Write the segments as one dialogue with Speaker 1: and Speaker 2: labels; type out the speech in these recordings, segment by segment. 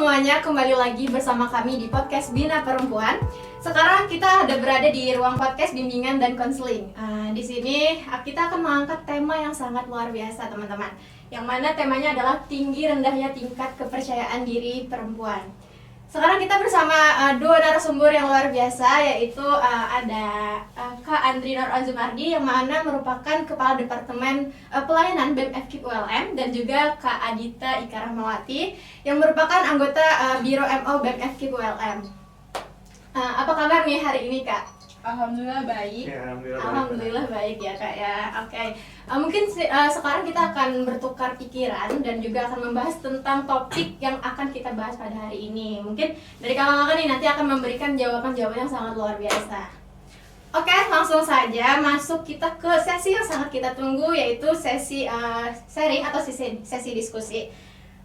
Speaker 1: semuanya, kembali lagi bersama kami di podcast Bina Perempuan. Sekarang kita ada berada di ruang podcast bimbingan dan konseling. Di sini kita akan mengangkat tema yang sangat luar biasa, teman-teman. Yang mana temanya adalah tinggi rendahnya tingkat kepercayaan diri perempuan. Sekarang kita bersama dua narasumber yang luar biasa, yaitu ada Kak Andri Nur Azumardi yang mana merupakan Kepala Departemen Pelayanan BEM FKIP ULM, dan juga Kak Adita Ika Rahmawati yang merupakan anggota Biro MO BEM FKIP ULM. Apa kabar nih hari ini, Kak?
Speaker 2: Alhamdulillah baik.
Speaker 3: Ya,
Speaker 1: Alhamdulillah baik ya, Kak ya. Oke. Mungkin sekarang kita akan bertukar pikiran dan juga akan membahas tentang topik yang akan kita bahas pada hari ini. Mungkin dari kakak-kakak nih nanti akan memberikan jawaban-jawaban yang sangat luar biasa. Oke, langsung saja masuk kita ke sesi yang sangat kita tunggu, yaitu sesi sharing atau sesi diskusi.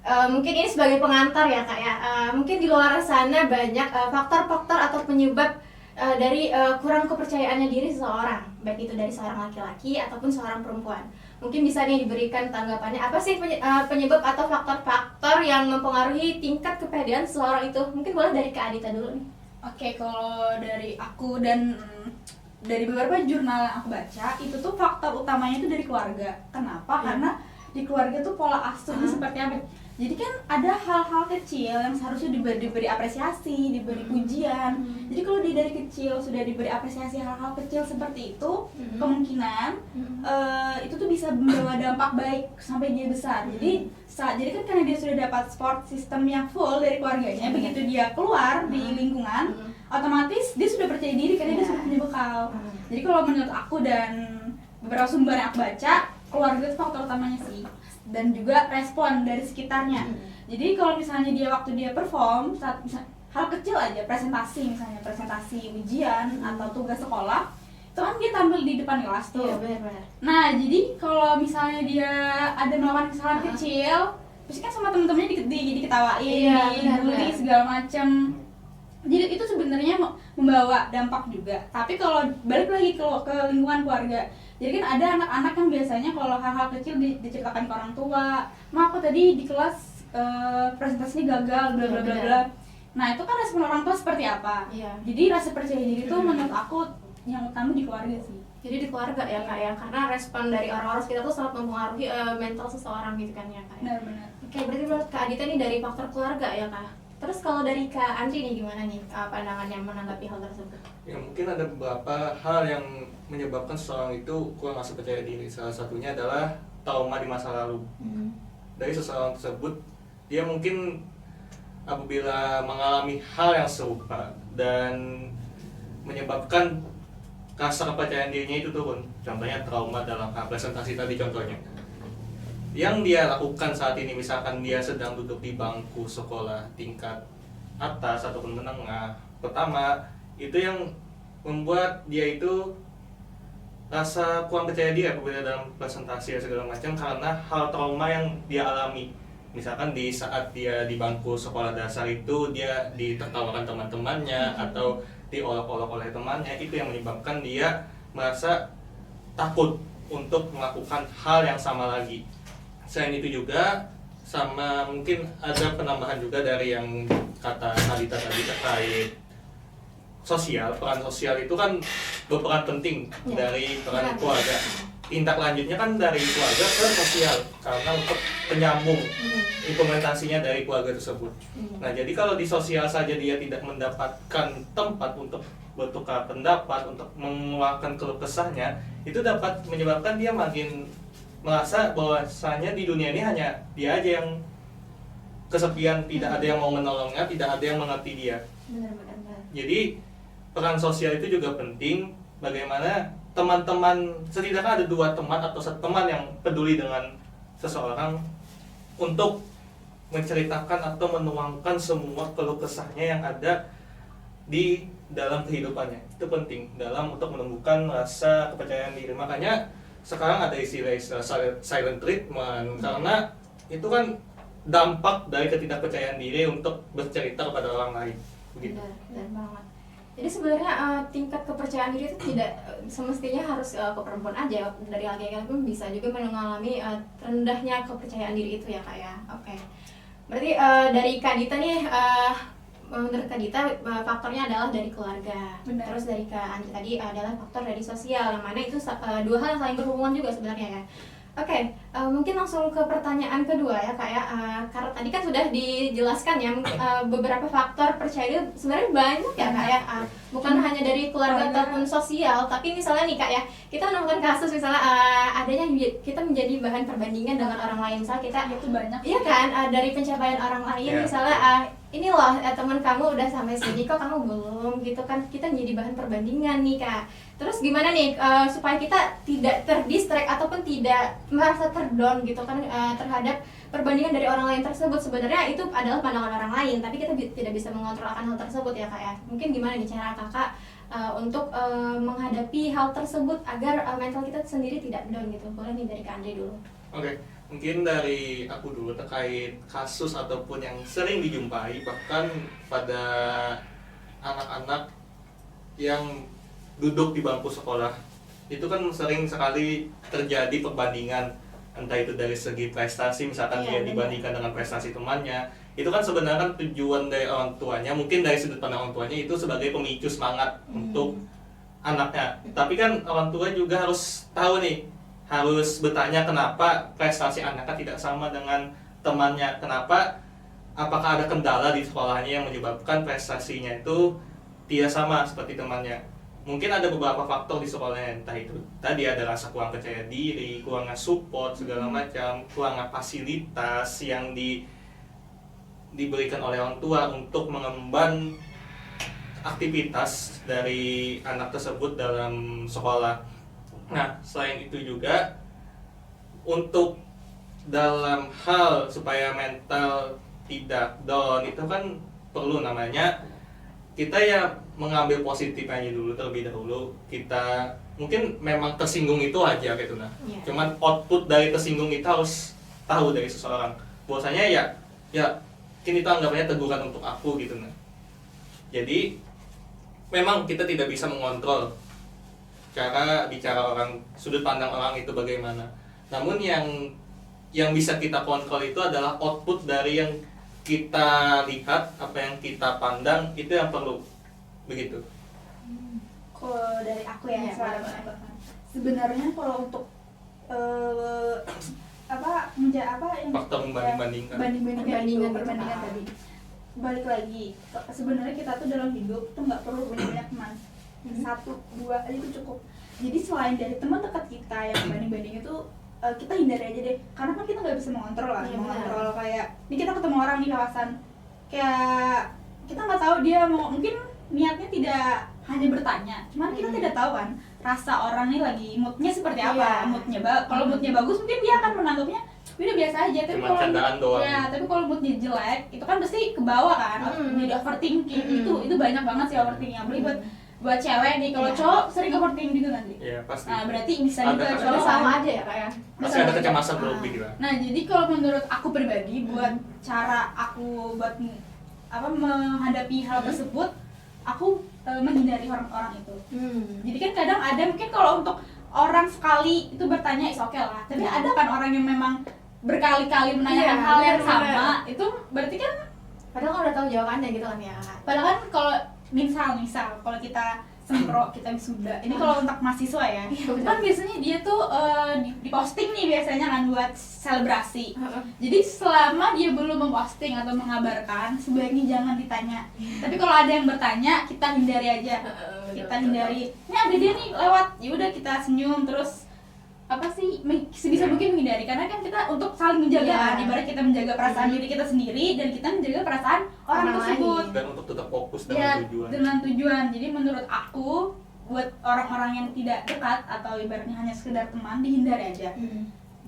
Speaker 1: Mungkin ini sebagai pengantar ya, Kak ya. Mungkin di luar sana banyak faktor-faktor atau penyebab dari kurang kepercayaannya diri seseorang, baik itu dari seorang laki-laki ataupun seorang perempuan. Mungkin bisa nih diberikan tanggapannya, apa sih penyebab atau faktor-faktor yang mempengaruhi tingkat kepedean seseorang itu? Mungkin boleh dari Kak Adita dulu nih.
Speaker 2: Oke, kalau dari aku dan dari beberapa jurnal yang aku baca, itu tuh faktor utamanya itu dari keluarga. Kenapa? Karena di keluarga tuh pola asuhnya seperti apa? Jadi kan ada hal-hal kecil yang seharusnya diberi apresiasi, diberi pujian. Jadi kalau dari kecil sudah diberi apresiasi hal-hal kecil seperti itu, kemungkinan itu tuh bisa membawa dampak baik sampai dia besar. Jadi kan karena dia sudah dapat support system yang full dari keluarganya, begitu dia keluar di lingkungan, otomatis dia sudah percaya diri karena dia sudah punya bekal. Jadi kalau menurut aku dan beberapa sumber yang aku baca, keluarga itu faktor utamanya sih, dan juga respon dari sekitarnya. Jadi kalau misalnya waktu dia perform, hal kecil aja, presentasi ujian atau tugas sekolah, itu kan dia tampil di depan kelas tuh.
Speaker 1: Iya, benar-benar.
Speaker 2: Nah, jadi kalau misalnya dia ada melakukan kesalahan kecil, pasti kan sama temen-temennya diketawain, dibully segala macam. Jadi itu sebenarnya membawa dampak juga. Tapi kalau balik lagi ke lingkungan keluarga, jadi kan ada anak-anak yang biasanya kalau hal-hal kecil diceritakan ke orang tua, "Ma, aku tadi di kelas presentasinya gagal, bla bla bla bla." Nah, itu kan respon orang tua seperti apa?
Speaker 1: Iya.
Speaker 2: Jadi rasa percaya diri itu menurut aku yang utama di keluarga sih.
Speaker 1: Jadi di keluarga ya, Kak ya, karena respon dari orang-orang sekitar tuh sangat mempengaruhi mental seseorang gitu kan ya, Kak ya.
Speaker 2: Benar-benar.
Speaker 1: Oke, berarti menurut Kak Adita nih dari faktor keluarga ya, Kak. Terus kalau dari Kak Andri nih gimana nih pandangannya menanggapi hal tersebut?
Speaker 3: Ya, mungkin ada beberapa hal yang menyebabkan seseorang itu kurang rasa percaya diri. Salah satunya adalah trauma di masa lalu. Dari seseorang tersebut, dia mungkin apabila mengalami hal yang serupa dan menyebabkan rasa kepercayaan dirinya itu turun. Contohnya trauma dalam presentasi tadi contohnya. Yang dia lakukan saat ini, misalkan dia sedang duduk di bangku sekolah tingkat atas ataupun menengah pertama, itu yang membuat dia itu rasa kurang percaya diri apabila dalam presentasi dan segala macam karena hal trauma yang dia alami. Misalkan di saat dia di bangku sekolah dasar itu dia ditertawakan teman-temannya atau diolok-olok oleh temannya, itu yang menyebabkan dia merasa takut untuk melakukan hal yang sama lagi. Selain itu juga sama mungkin ada penambahan juga dari yang kata Adita tadi terkait sosial. Peran sosial itu kan berperan penting dari peran keluarga. Tindak lanjutnya kan dari keluarga ke sosial karena untuk penyambung implementasinya dari keluarga tersebut. Nah, jadi kalau di sosial saja dia tidak mendapatkan tempat untuk bertukar pendapat, untuk mengeluarkan keluh kesahnya, itu dapat menyebabkan dia makin merasa bahwasanya di dunia ini hanya dia aja yang kesepian, tidak ada yang mau menolongnya, tidak ada yang mengerti dia.
Speaker 1: Benar-benar.
Speaker 3: Jadi peran sosial itu juga penting. Bagaimana teman-teman, setidaknya ada 2 teman atau 1 teman yang peduli dengan seseorang untuk menceritakan atau menuangkan semua keluh kesahnya yang ada di dalam kehidupannya. Itu penting dalam untuk menumbuhkan rasa kepercayaan diri. Makanya sekarang ada istilah silent treatment, karena itu kan dampak dari ketidakpercayaan diri untuk bercerita kepada orang lain. Begitu.
Speaker 1: Benar banget. Jadi sebenarnya tingkat kepercayaan diri itu tidak semestinya harus ke perempuan aja, dari laki-laki pun bisa juga mengalami rendahnya kepercayaan diri itu ya, Kak ya. Oke. Berarti dari Kak Dita nih, menurut Kak Dita faktornya adalah dari keluarga.
Speaker 2: Benar.
Speaker 1: Terus dari Kak Andi tadi adalah faktor dari sosial, yang mana itu dua hal yang saling berhubungan juga sebenarnya ya. Oke, mungkin langsung ke pertanyaan kedua ya Kak ya. Karena tadi kan sudah dijelaskan ya beberapa faktor percaya diri sebenarnya banyak ya Kak ya. Bukan hanya dari keluarga ataupun sosial, tapi misalnya nih Kak ya, kita menemukan kasus misalnya adanya kita menjadi bahan perbandingan dengan orang lain. Misalnya kita
Speaker 2: Itu banyak.
Speaker 1: iya kan, dari pencapaian orang lain
Speaker 3: Yeah.
Speaker 1: misalnya ini loh teman kamu udah sampai sini kok kamu belum gitu kan, kita menjadi bahan perbandingan nih Kak. Terus gimana nih supaya kita tidak terdistract ataupun tidak merasa terdown gitu kan terhadap perbandingan dari orang lain tersebut. Sebenarnya itu adalah pandangan orang lain, tapi kita tidak bisa mengontrol akan hal tersebut ya Kak ya. Mungkin gimana nih cara Kakak untuk menghadapi hal tersebut agar mental kita sendiri tidak down gitu. Boleh nih dari Kak Andre dulu.
Speaker 3: Oke, mungkin dari aku dulu terkait kasus ataupun yang sering dijumpai bahkan pada anak-anak yang duduk di bangku sekolah. Itu kan sering sekali terjadi perbandingan, entah itu dari segi prestasi, misalkan
Speaker 1: Iya,
Speaker 3: dia
Speaker 1: benar.
Speaker 3: dibandingkan dengan prestasi temannya. Itu kan sebenarnya kan tujuan dari orang tuanya, mungkin dari sudut pandang orang tuanya itu sebagai pemicu semangat untuk anaknya. Tapi kan orang tua juga harus tahu nih, harus bertanya kenapa prestasi anaknya tidak sama dengan temannya. Kenapa, apakah ada kendala di sekolahnya yang menyebabkan prestasinya itu tidak sama seperti temannya. Mungkin ada beberapa faktor di sekolahnya, entah itu tadi ada rasa kurang percaya diri, kurangnya support segala macam, kurangnya fasilitas yang diberikan oleh orang tua untuk mengemban aktivitas dari anak tersebut dalam sekolah. Nah, selain itu juga untuk dalam hal supaya mental tidak down itu kan perlu namanya kita ya mengambil positifnya dulu terlebih dahulu. Kita mungkin memang tersinggung itu aja gitu nah.
Speaker 1: Iya.
Speaker 3: Cuman output dari tersinggung itu harus tahu dari seseorang. Bahwasanya ya kini itu anggapannya teguran untuk aku gitu nah. Jadi memang kita tidak bisa mengontrol cara bicara orang, sudut pandang orang itu bagaimana. Namun yang bisa kita kontrol itu adalah output dari yang kita lihat, apa yang kita pandang, itu yang perlu begitu.
Speaker 2: Kalau dari aku ya,
Speaker 1: Iya,
Speaker 2: soal
Speaker 1: boleh.
Speaker 2: penambahan. Sebenarnya kalau untuk yang
Speaker 3: Faktor membanding-bandingkan.
Speaker 2: perbandingan
Speaker 1: Perbandingan.
Speaker 2: tadi. Balik lagi, sebenarnya kita tuh dalam hidup tuh nggak perlu banyak teman. Satu, dua aja itu cukup. Jadi selain dari teman dekat kita yang banding-banding itu kita hindari aja deh, karena kan kita nggak bisa mengontrol lah,
Speaker 1: Iya,
Speaker 2: mengontrol kayak ini kita ketemu orang di kawasan kayak kita nggak tahu dia mau, mungkin niatnya tidak hanya bertanya, cuman kita tidak tahu kan rasa orang ini lagi moodnya seperti apa.
Speaker 1: Iya.
Speaker 2: Kalau moodnya bagus mungkin dia akan menanggapnya udah biasa aja, tapi
Speaker 3: Cuma
Speaker 2: kalau
Speaker 3: candaan doang.
Speaker 2: ya tapi kalau moodnya jelek itu kan pasti ke bawah kan, jadi overthinking. Itu banyak banget sih overthinking, apalagi buat cewek nih. Kalau
Speaker 1: Iya.
Speaker 2: cowok sering overthinking juga nanti.
Speaker 3: Ya pasti.
Speaker 2: Nah berarti bisa
Speaker 3: Ada
Speaker 2: juga
Speaker 3: kan.
Speaker 2: cowok
Speaker 1: sama aja ya Kak ya.
Speaker 3: Masih ada kecemasan berlebih lah.
Speaker 2: Nah jadi kalau menurut aku pribadi, buat cara aku buat menghadapi hal tersebut, aku menghindari orang-orang itu. Jadi kan kadang ada mungkin kalau untuk orang sekali itu bertanya is oke lah, tapi ada kan orang yang memang berkali-kali menanyakan
Speaker 1: Iya,
Speaker 2: hal yang
Speaker 1: benar-benar.
Speaker 2: sama, itu berarti kan
Speaker 1: Padahal kan udah tahu jawabannya gitu kan ya Kak.
Speaker 2: padahal kan kalau misal kalau kita sempro, kita wisuda, ini kalau untuk mahasiswa ya,
Speaker 1: Iya, benar.
Speaker 2: kan biasanya dia tuh di posting nih biasanya kan buat selebrasi. Jadi selama dia belum memposting atau mengabarkan, sebaiknya jangan ditanya. Tapi kalau ada yang bertanya, kita hindari aja. Kita hindari. Ini ada dia nih lewat, ya udah kita senyum terus apa sih sebisa mungkin menghindari, karena kan kita untuk saling menjaga
Speaker 1: Iya.
Speaker 2: kan, ibarat kita menjaga perasaan diri kita sendiri dan kita menjaga perasaan orang
Speaker 1: Orang
Speaker 2: tersebut.
Speaker 3: Dan untuk tetap fokus
Speaker 2: Ya,
Speaker 3: dengan tujuan.
Speaker 2: dengan tujuan. Jadi menurut aku buat orang-orang yang tidak dekat atau ibaratnya hanya sekedar teman, dihindari aja.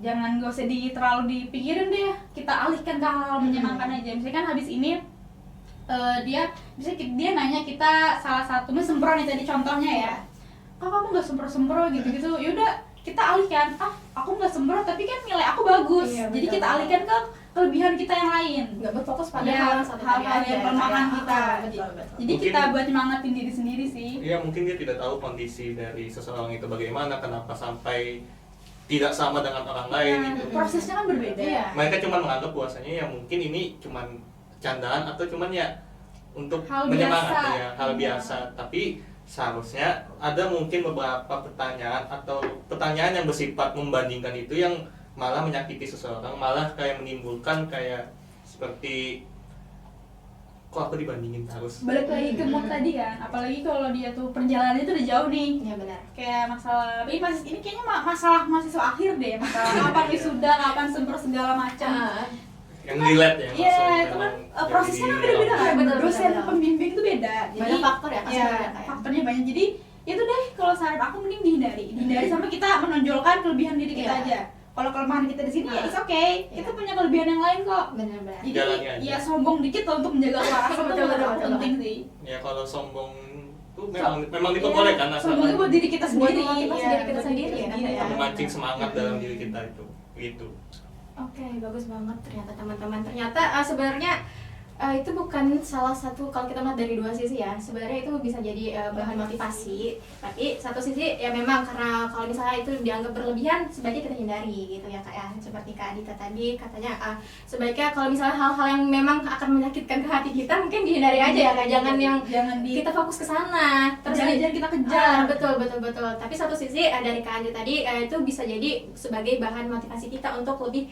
Speaker 2: Jangan, gak usah terlalu dipikirin deh, kita alihkan ke hal-hal menyenangkan aja. Misalkan habis ini dia nanya kita salah satu, sempro nih tadi contohnya ya, kok kamu nggak sempro gitu-gitu, yaudah kita alihkan, aku nggak sempro tapi kan nilai aku bagus.
Speaker 1: Iya,
Speaker 2: Jadi
Speaker 1: betul.
Speaker 2: kita alihkan ke kelebihan kita yang lain,
Speaker 1: Nggak berfokus pada
Speaker 2: Ya,
Speaker 1: hal yang satu tadi
Speaker 2: hal-hal
Speaker 1: aja
Speaker 2: yang
Speaker 1: ya,
Speaker 2: kelemahan
Speaker 1: Kak, ya.
Speaker 2: kita.
Speaker 1: Betul, betul.
Speaker 2: jadi
Speaker 3: Mungkin-
Speaker 2: kita buat nyemangatin diri sendiri sih.
Speaker 3: Iya, mungkin dia tidak tahu kondisi dari seseorang itu bagaimana, kenapa sampai tidak sama dengan orang lain gitu.
Speaker 2: Prosesnya kan berbeda.
Speaker 1: Iya.
Speaker 3: Mereka cuma menganggap puasanya ya mungkin ini cuman candaan atau cuman ya untuk
Speaker 2: Hal
Speaker 3: menyemangati
Speaker 2: biasa.
Speaker 3: ya, hal biasa. Tapi seharusnya ada mungkin beberapa pertanyaan atau pertanyaan yang bersifat membandingkan itu yang malah menyakiti seseorang, malah kayak menimbulkan kayak seperti kok aku dibandingin terus.
Speaker 2: Balik lagi ke mood tadi kan, apalagi kalau dia tuh perjalanannya tuh udah jauh nih.
Speaker 1: Ya benar.
Speaker 2: Kayak masalah ini kayaknya masalah mahasiswa akhir deh, masalah kapan wisuda, kapan sempur segala macam.
Speaker 3: Yang relate ya.
Speaker 2: Iya,
Speaker 3: maksudnya
Speaker 2: itu kan
Speaker 3: memang
Speaker 2: prosesnya kan
Speaker 3: jadi
Speaker 2: beda-beda kan.
Speaker 1: Betul,
Speaker 2: Dosen
Speaker 1: betul.
Speaker 2: pembimbing itu beda.
Speaker 1: Banyak faktor ya,
Speaker 2: Iya,
Speaker 1: kayak.
Speaker 2: faktornya banyak. Jadi itu deh kalau saran aku mending dihindari sama kita menonjolkan kelebihan diri kita
Speaker 1: Iya.
Speaker 2: aja. Kalau kelemahan kita di sini ya it's okay. Kita punya kelebihan yang lain kok.
Speaker 1: Benar-benar.
Speaker 2: Jadi
Speaker 3: Jalani aja.
Speaker 2: ya sombong dikit loh untuk menjaga kewarasan itu
Speaker 1: Betul, betul, betul.
Speaker 2: penting sih.
Speaker 3: Ya kalau sombong tuh memang diperbolehkan
Speaker 2: Iya,
Speaker 3: asal
Speaker 2: sombongnya buat diri kita sendiri.
Speaker 1: Buat motivasi
Speaker 2: Iya,
Speaker 1: diri kita
Speaker 2: buat
Speaker 1: sendiri ya,
Speaker 2: sendiri.
Speaker 1: kan, ya.
Speaker 3: memancing semangat dalam diri kita itu gitu.
Speaker 1: Oke, bagus banget ternyata teman-teman. Ternyata sebenarnya itu bukan salah satu, kalau kita melihat dari dua sisi ya, sebenarnya itu bisa jadi bahan motivasi. Tapi satu sisi ya memang karena kalau misalnya itu dianggap berlebihan, sebaiknya kita hindari gitu ya Kak ya. Seperti Kak Adita tadi katanya sebaiknya kalau misalnya hal-hal yang memang akan menyakitkan ke hati kita mungkin dihindari aja ya Kak. Jangan yang kita fokus ke sana. Terus
Speaker 2: jangan kita kejar.
Speaker 1: betul. Tapi satu sisi dari Kak Andi tadi itu bisa jadi sebagai bahan motivasi kita untuk lebih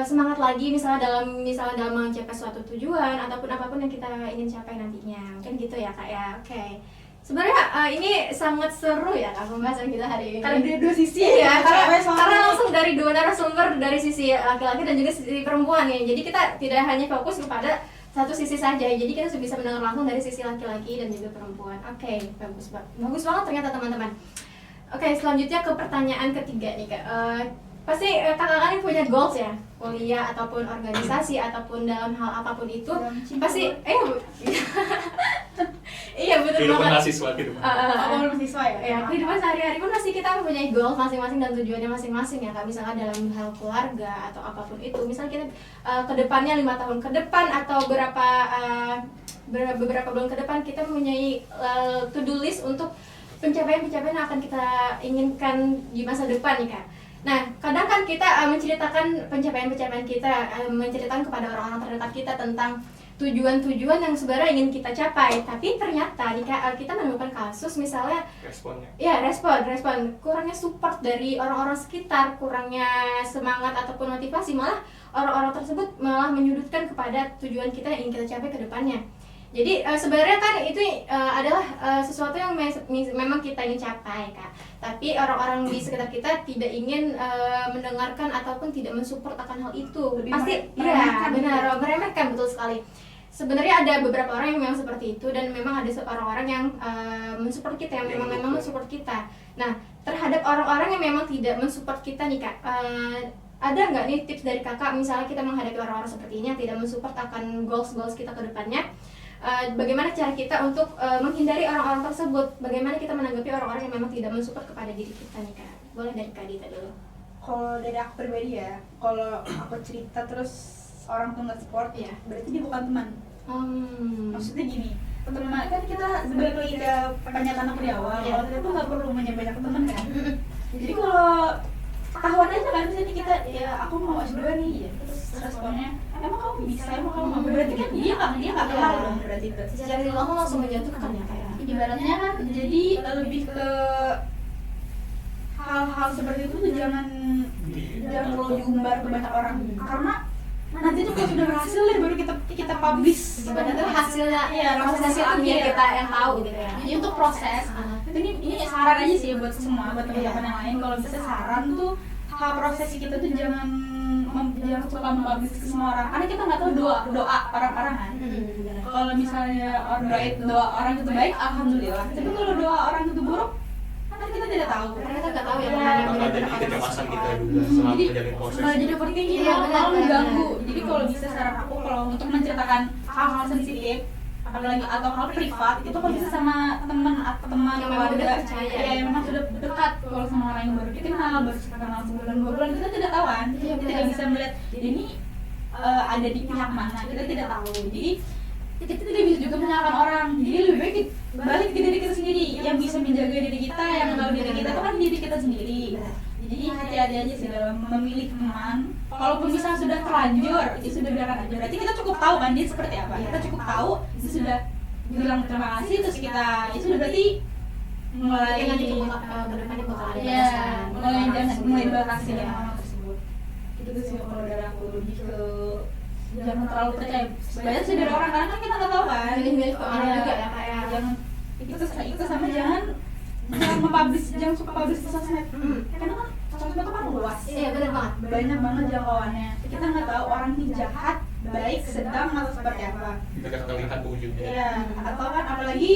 Speaker 1: semangat lagi misalnya dalam mencapai suatu tujuan ataupun apapun yang kita ingin capai nantinya. Mungkin gitu ya Kak ya. Oke. Sebenarnya ini sangat seru ya Kak pembahasan kita hari ini.
Speaker 2: Karena dari dua sisi
Speaker 1: ya,
Speaker 2: cewek sama
Speaker 1: karena
Speaker 2: cowok.
Speaker 1: langsung dari dua narasumber, dari sisi laki-laki dan juga sisi perempuan ya. Jadi kita tidak hanya fokus kepada satu sisi saja. Jadi kita bisa mendengar langsung dari sisi laki-laki dan juga perempuan. Oke, bagus banget ternyata teman-teman. Oke, selanjutnya ke pertanyaan ketiga nih Kak. Pasti kakak-kakak ini punya goals ya, kuliah ataupun organisasi ataupun dalam hal apapun itu pasti iya betul
Speaker 3: Kehidupan
Speaker 1: banget.
Speaker 3: mahasiswa gitu.
Speaker 2: Kalau mahasiswa ya.
Speaker 1: Ya, kehidupan sehari-hari pun pasti kita mempunyai goals masing-masing dan tujuannya masing-masing ya Kak. Misalnya dalam hal keluarga atau apapun itu. Misalnya kita ke depannya 5 tahun ke depan atau beberapa bulan ke depan kita mempunyai to-do list untuk pencapaian-pencapaian yang akan kita inginkan di masa depan nih Kak. Nah, kadang kan kita menceritakan pencapaian-pencapaian kita, menceritakan kepada orang-orang terdekat kita tentang tujuan-tujuan yang sebenarnya ingin kita capai. Tapi ternyata kita menemukan kasus misalnya
Speaker 3: Responnya.
Speaker 1: ya respon kurangnya support dari orang-orang sekitar, kurangnya semangat ataupun motivasi, malah orang-orang tersebut malah menyudutkan kepada tujuan kita yang ingin kita capai ke depannya. Jadi sebenarnya kan itu adalah sesuatu yang memang kita ingin capai Kak. Tapi orang-orang di sekitar kita tidak ingin mendengarkan ataupun tidak mensupport akan hal itu.
Speaker 2: Lebih
Speaker 1: Pasti
Speaker 2: meremehkan
Speaker 1: benar, meremehkan, betul sekali. Sebenarnya ada beberapa orang yang memang seperti itu dan memang ada orang-orang yang mensupport kita, yang memang mensupport kita. Nah, terhadap orang-orang yang memang tidak mensupport kita nih Kak, ada nggak nih tips dari kakak misalnya kita menghadapi orang-orang seperti ini yang tidak mensupport akan goals kita ke depannya? Bagaimana cara kita untuk menghindari orang-orang tersebut? Bagaimana kita menanggapi orang-orang yang memang tidak mensupport kepada diri kita nih Kak? Boleh dari Kak Dita dulu.
Speaker 2: Kalau dari aku pribadi ya, kalau aku cerita terus orang tuh nggak support,
Speaker 1: Iya.
Speaker 2: berarti dia bukan teman. Maksudnya gini, teman kan kita sebenarnya lagi ke pernyataan aku di awal,
Speaker 1: Iya.
Speaker 2: kalau kita tuh nggak perlu punya banyak teman kan. Jadi kalau ketahuan aja kan misalnya kita ya aku mau S2 nih ya, terus responnya emang kamu bisa, emang kamu mau, berarti kan dia nggak kenal dong berarti itu.
Speaker 1: Secara tidak langsung menjatuhkan ya Kak ya.
Speaker 2: Ibaratnya kan jadi lebih ke hal-hal seperti itu tuh jangan perlu diumbar ke banyak orang, karena nanti tuh kalau sudah berhasil ya baru kita publish.
Speaker 1: Sebenarnya hasilnya,
Speaker 2: Iya,
Speaker 1: proses
Speaker 2: proses
Speaker 1: itu biar
Speaker 2: akhir.
Speaker 1: kita yang tahu gitu ya.
Speaker 2: Jadi untuk proses, ini saran aja sih buat semua, buat teman-teman yang lain. Kalau bisa saran tuh hal proses kita tuh jangan suka mempublish ke semua orang, karena kita nggak tahu doa orang-orang kan. Kalau misalnya doa orang itu baik, alhamdulillah. Tapi kalau doa orang itu buruk, kan kita tidak tahu.
Speaker 1: Karena kita nggak tahu ya
Speaker 2: Iya,
Speaker 1: mana yang
Speaker 3: Bakal jadi
Speaker 1: benar-benar
Speaker 3: kecemasan kita juga selama
Speaker 2: Jadi
Speaker 3: menjalin proses.
Speaker 2: malah jadi overthinking,
Speaker 1: Iya,
Speaker 2: malah
Speaker 1: benar,
Speaker 2: mengganggu.
Speaker 1: benar.
Speaker 2: Jadi kalau bisa saran aku, kalau untuk menceritakan hal-hal sensitif apalagi atau hal privat itu kalau bisa sama teman atau teman
Speaker 1: Yang memang
Speaker 2: keluarga,
Speaker 1: udah percaya.
Speaker 2: ya yang memang sudah dekat. Kalau sama orang yang baru kita kenal, baru kenal sebulan 2 bulan, kita tidak tahu kan,
Speaker 1: Iya,
Speaker 2: kita
Speaker 1: benar.
Speaker 2: tidak bisa melihat ini ada di pihak mana, kita tidak tahu. Jadi kita tidak bisa juga menyalahkan orang. Jadi lebih baik balik ke diri kita sendiri, yang bisa menjaga diri kita, yang tahu diri kita itu kan diri kita sendiri. Jadi hati-hati aja sih dalam memilih teman. Kalaupun misalnya sudah terlanjur, itu sudah biarkan aja. Berarti kita cukup tahu kan dia seperti apa. Kita cukup tahu, itu sudah bilang terima kasih, terus kita itu sudah berarti mulai
Speaker 1: nanti kedepannya bakal ada
Speaker 2: ya,
Speaker 1: batasan.
Speaker 2: mulai berhasil yang orang tersebut. Itu sih kalau dari aku lebih ke jangan terlalu percaya banyak sih dari orang, karena kan kita nggak tahu kan.
Speaker 1: Milih-milih ke orang juga ya kayak.
Speaker 2: Jangan itu sama jangan mempublish, jangan suka publish di sosmed. Karena kan sosmed itu kan luas.
Speaker 1: Iya benar banget.
Speaker 2: Banyak banget jangkauannya. Kita nggak tahu orang ini jahat, baik, sedang atau seperti apa.
Speaker 3: Kita akan lihat wujudnya.
Speaker 2: Iya, atau kan apalagi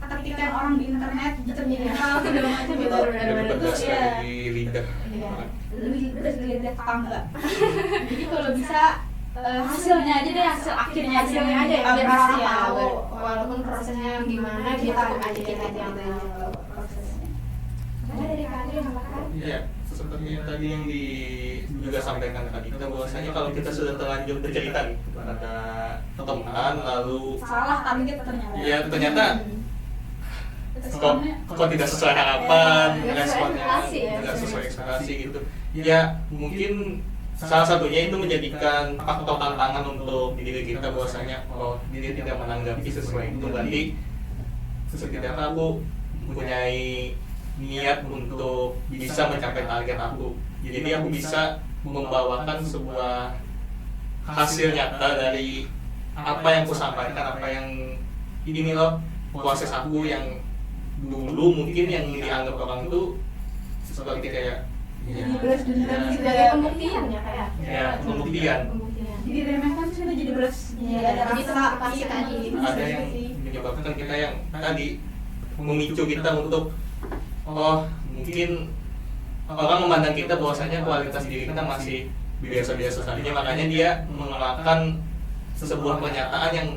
Speaker 2: ketikan orang di internet terminal segala macam itu
Speaker 3: Lebih pedas
Speaker 2: ya
Speaker 3: dari lidah.
Speaker 1: Iya.
Speaker 2: lebih pedas dari lidah tetangga. Jadi kalau bisa hasilnya aja deh, hasil akhirnya aja
Speaker 1: biar
Speaker 2: orang
Speaker 1: orang
Speaker 2: tahu
Speaker 1: tahu walaupun prosesnya gimana kita aja kita yang tahu
Speaker 2: prosesnya.
Speaker 1: ada dari kalian kan
Speaker 3: Iya, seperti yang tadi yang juga sampaikan tadi, kita bahwasanya kalau kita sudah terlanjur bercerita nih kepada teman, lalu
Speaker 2: Salah target ternyata.
Speaker 3: ya ternyata kok tidak sesuai harapan, responnya tidak sesuai ekspektasi gitu. Ya mungkin salah satunya itu menjadikan faktor tantangan untuk diri kita bahwasanya oh dia tidak menanggapi sesuai itu, berarti setidaknya aku mempunyai niat untuk bisa mencapai target aku. Jadi aku bisa membawakan sebuah hasil nyata dari apa yang aku sampaikan, apa yang ini loh proses aku yang dulu mungkin yang dianggap orang itu seperti kayak
Speaker 2: Jadi belas dendam
Speaker 3: ya,
Speaker 1: sebagai pembuktian ya kayak
Speaker 3: ya pembuktian.
Speaker 2: jadi remehkan sih udah jadi belas.
Speaker 1: Iya,
Speaker 2: Ada
Speaker 1: jadi
Speaker 2: rasa
Speaker 1: termotivasi tadi.
Speaker 3: Ada yang menyebabkan kita yang tadi memicu kita untuk oh mungkin orang memandang kita bahwasanya kualitas diri kita masih biasa-biasa saja, makanya dia mengeluarkan sebuah pernyataan yang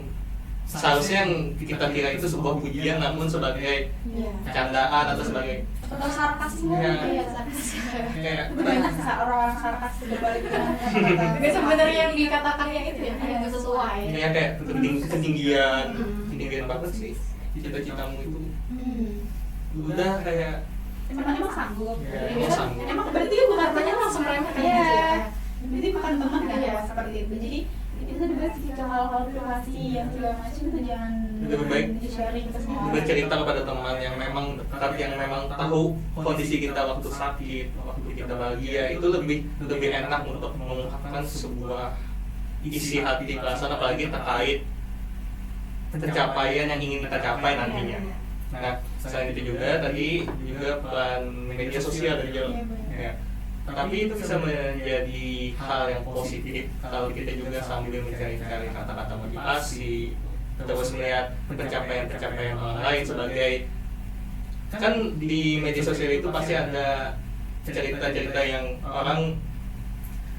Speaker 3: seharusnya yang kita kira itu sebuah pujian namun sebagai
Speaker 1: Iya.
Speaker 3: candaan atau sebagai
Speaker 2: atau sarkasme.
Speaker 3: Iya.
Speaker 1: Iya, sarkas.
Speaker 3: kayak
Speaker 2: Itu banyak sih orang sarkas berbalik dengan
Speaker 1: Tapi sebenarnya yang dikatakan yang itu ya kayak nggak sesuai.
Speaker 3: ya kayak ketinggian banget sih cita-citamu itu udah kayak
Speaker 2: emang sanggup.
Speaker 3: Ya,
Speaker 2: Emang
Speaker 3: sanggup.
Speaker 2: Emang berarti kan bukan
Speaker 1: Katanya langsung meremehkan
Speaker 2: Iya.
Speaker 1: gitu ya.
Speaker 2: Jadi bukan teman kan
Speaker 1: Iya.
Speaker 2: ya seperti itu. Jadi itu dibahas ke hal-hal privasi yang segala macam itu jangan
Speaker 3: Lebih baik
Speaker 2: di sharing ke semua orang.
Speaker 3: bercerita kepada teman yang memang dekat, yang memang tahu kondisi kita waktu sakit, waktu kita bahagia, itu lebih enak untuk mengungkapkan sebuah isi hati perasaan, apalagi terkait pencapaian yang ingin kita capai nantinya. Nah, selain itu juga tadi juga peran media sosial juga. Ya. Tapi itu bisa menjadi hal yang positif kalau kita juga sambil mencari-cari kata-kata motivasi, terus melihat pencapaian-pencapaian orang lain sebagai kan di media sosial itu pasti ada cerita-cerita yang orang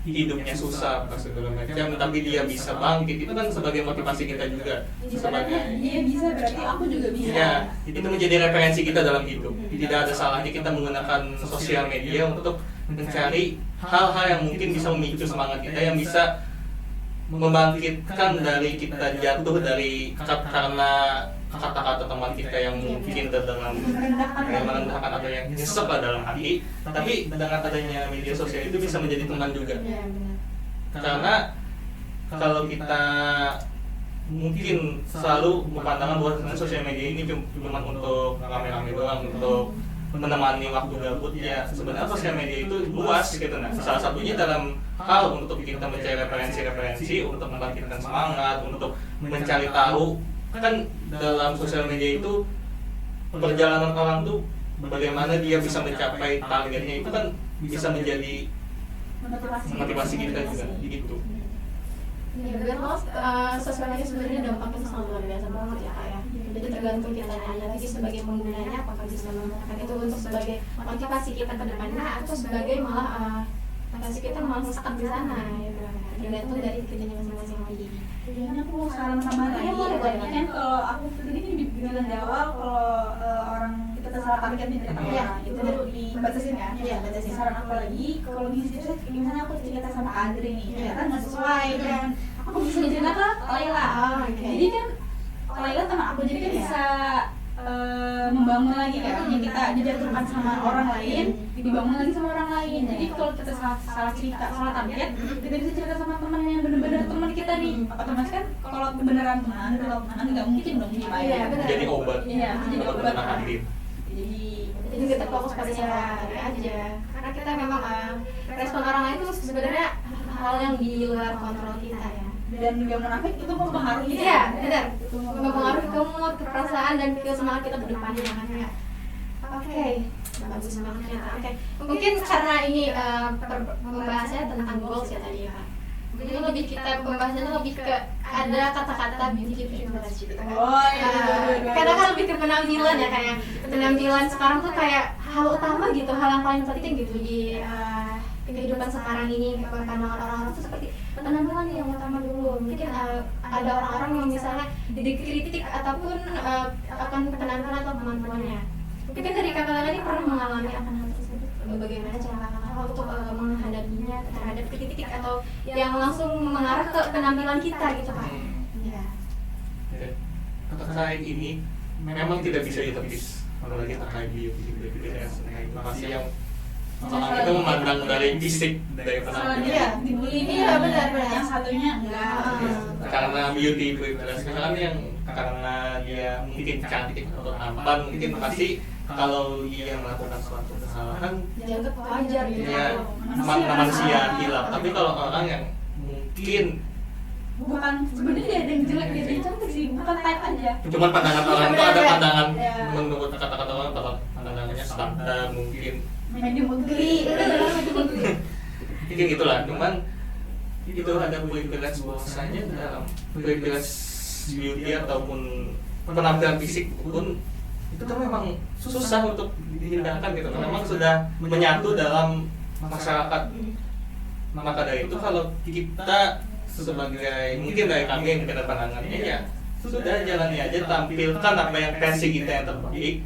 Speaker 3: hidupnya susah pas segala macam, tapi dia bisa bangkit, itu kan sebagai motivasi kita juga sebagai
Speaker 2: dia bisa berarti aku juga bisa.
Speaker 3: ya itu menjadi referensi kita dalam hidup. Tidak ada salahnya kita menggunakan sosial media untuk mencari hal-hal yang mungkin bisa memicu semangat kita, yang bisa membangkitkan dari kita jatuh dari karena kata-kata teman kita yang mungkin terdengar merendahkan atau yang nyesek lah dalam hati. Tapi dengan adanya media sosial itu bisa menjadi teman juga,
Speaker 1: Iya, benar.
Speaker 3: karena kalau kita mungkin selalu berpandangan bahwa sosial media ini cuma untuk rame-rame doang, untuk menemani waktu gabut, ya sebenarnya sosial media itu luas gitu. Nah, salah satunya dalam hal untuk kita mencari referensi-referensi, untuk membangkitkan semangat, untuk mencari tahu. Kan dalam sosial media itu perjalanan orang tuh bagaimana dia bisa mencapai targetnya, itu kan bisa menjadi motivasi kita juga gitu.
Speaker 1: Ya, biar lo sosial media sebenarnya dampaknya sangat luar biasa banget ya kak ya. Jadi tergantung kita nanya lagi sebagai penggunanya apakah bisa menggunakan itu untuk sebagai motivasi kita ke depannya atau sebagai malah motivasi kita malah sesak di sana gitu. Tergantung dari kitanya masing-masing lagi.
Speaker 2: Jadi aku mau saran sama lagi kan kalau aku tadi kan dibilang di awal kalau orang kita tersalah target nih dari
Speaker 1: Iya,
Speaker 2: itu dibatasin kan?
Speaker 1: Iya, batasin.
Speaker 2: Saran aku lagi kalau misalnya aku cerita sama Adri nih, ternyata nggak sesuai kan? Aku bisa cerita ke Laila.
Speaker 1: Oh, oke.
Speaker 2: Jadi kan Laila teman aku jadi kan bisa membangun lagi kan, yang kita dijatuhkan sama orang lain dibangun lagi sama orang lain. Jadi kalau kita salah cerita, salah target, kita bisa cerita sama teman yang benar-benar teman kita nih. Otomatis kan kalau beneran teman, kalau teman nggak mungkin dong diem aja.
Speaker 1: Iya, benar.
Speaker 3: Jadi obat.
Speaker 2: Iya, jadi obat.
Speaker 3: Menahan diri.
Speaker 2: Jadi
Speaker 1: kita fokus pada sehari aja, karena kita memang respon orang lain itu sebenarnya hal yang di luar kontrol kita ya.
Speaker 2: dan nggak munafik itu mempengaruhi.
Speaker 1: Iya, benar. Mempengaruhi ke mood, ke perasaan dan ke semangat kita ke depannya kan ya. Oke, bagus banget ya. Oke, mungkin karena ini pembahasannya tentang goals ya tadi ya. Mungkin lebih kita pembahasannya lebih ke ada kata-kata beauty privilege gitu.
Speaker 2: Oh iya.
Speaker 1: Karena kan lebih ke penampilan ya, kayak penampilan sekarang tuh kayak hal utama gitu, hal yang paling penting gitu di kehidupan sekarang ini. Pandangan orang-orang tuh seperti penampilan yang utama dulu. Mungkin ada orang-orang yang misalnya dikritik ataupun akan penampilan atau kemampuannya. Mungkin dari kakak-kakak ini pernah mengalami akan hal tersebut. Bagaimana cara kakak untuk menghadapinya terhadap kritik atau yang langsung mengarah ke penampilan kita gitu kan? Iya.
Speaker 3: Terkait ini memang tidak bisa ditepis, apalagi terkait BPJS. Masih yang orang itu memandang dari fisik, dari penampilan.
Speaker 2: Iya, dibully ini ya benar-benar. Yang satunya enggak.
Speaker 3: Karena beauty privilege kan yang karena dia mungkin cantik atau tampan, mungkin pasti kalau dia melakukan suatu kesalahan
Speaker 1: Dianggap wajar gitu.
Speaker 3: ya manusia hilaf. Tapi kalau orang yang mungkin
Speaker 2: Bukan sebenarnya dia ada yang jelek, dia cantik sih, bukan type aja.
Speaker 3: cuman pandangan orang itu ada pandangan
Speaker 2: Ya.
Speaker 3: menurut kata-kata orang pandangannya standar mungkin
Speaker 2: Medium ugly.
Speaker 3: mungkin itulah. Cuman itu ada privilege bahwasanya dalam privilege beauty ataupun penampilan fisik pun itu tuh memang susah untuk dihindarkan gitu. Memang sudah menyatu dalam masyarakat. Maka dari itu kalau kita sebagai mungkin dari kami yang kita pandangannya ya sudah jalani aja, tampilkan apa yang versi kita yang terbaik,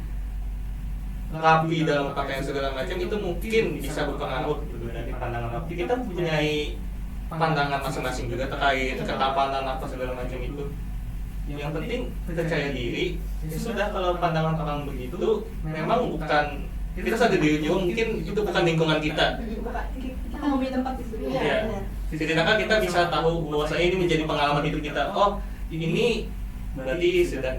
Speaker 3: rapi dalam pakaian segala macam, itu mungkin bisa berpengaruh gitu dari pandangan rapi. Kita punya pandangan masing-masing juga terkait ketampanan apa segala macam itu. Yang penting percaya diri. Ya sudah, kalau pandangan orang begitu memang bukan kita sadar diri juga, mungkin itu bukan lingkungan kita.
Speaker 2: Kita mau punya tempat di situ.
Speaker 3: Ya. Setidaknya kita bisa tahu bahwasanya ini menjadi pengalaman hidup kita. Oh, ini berarti sedang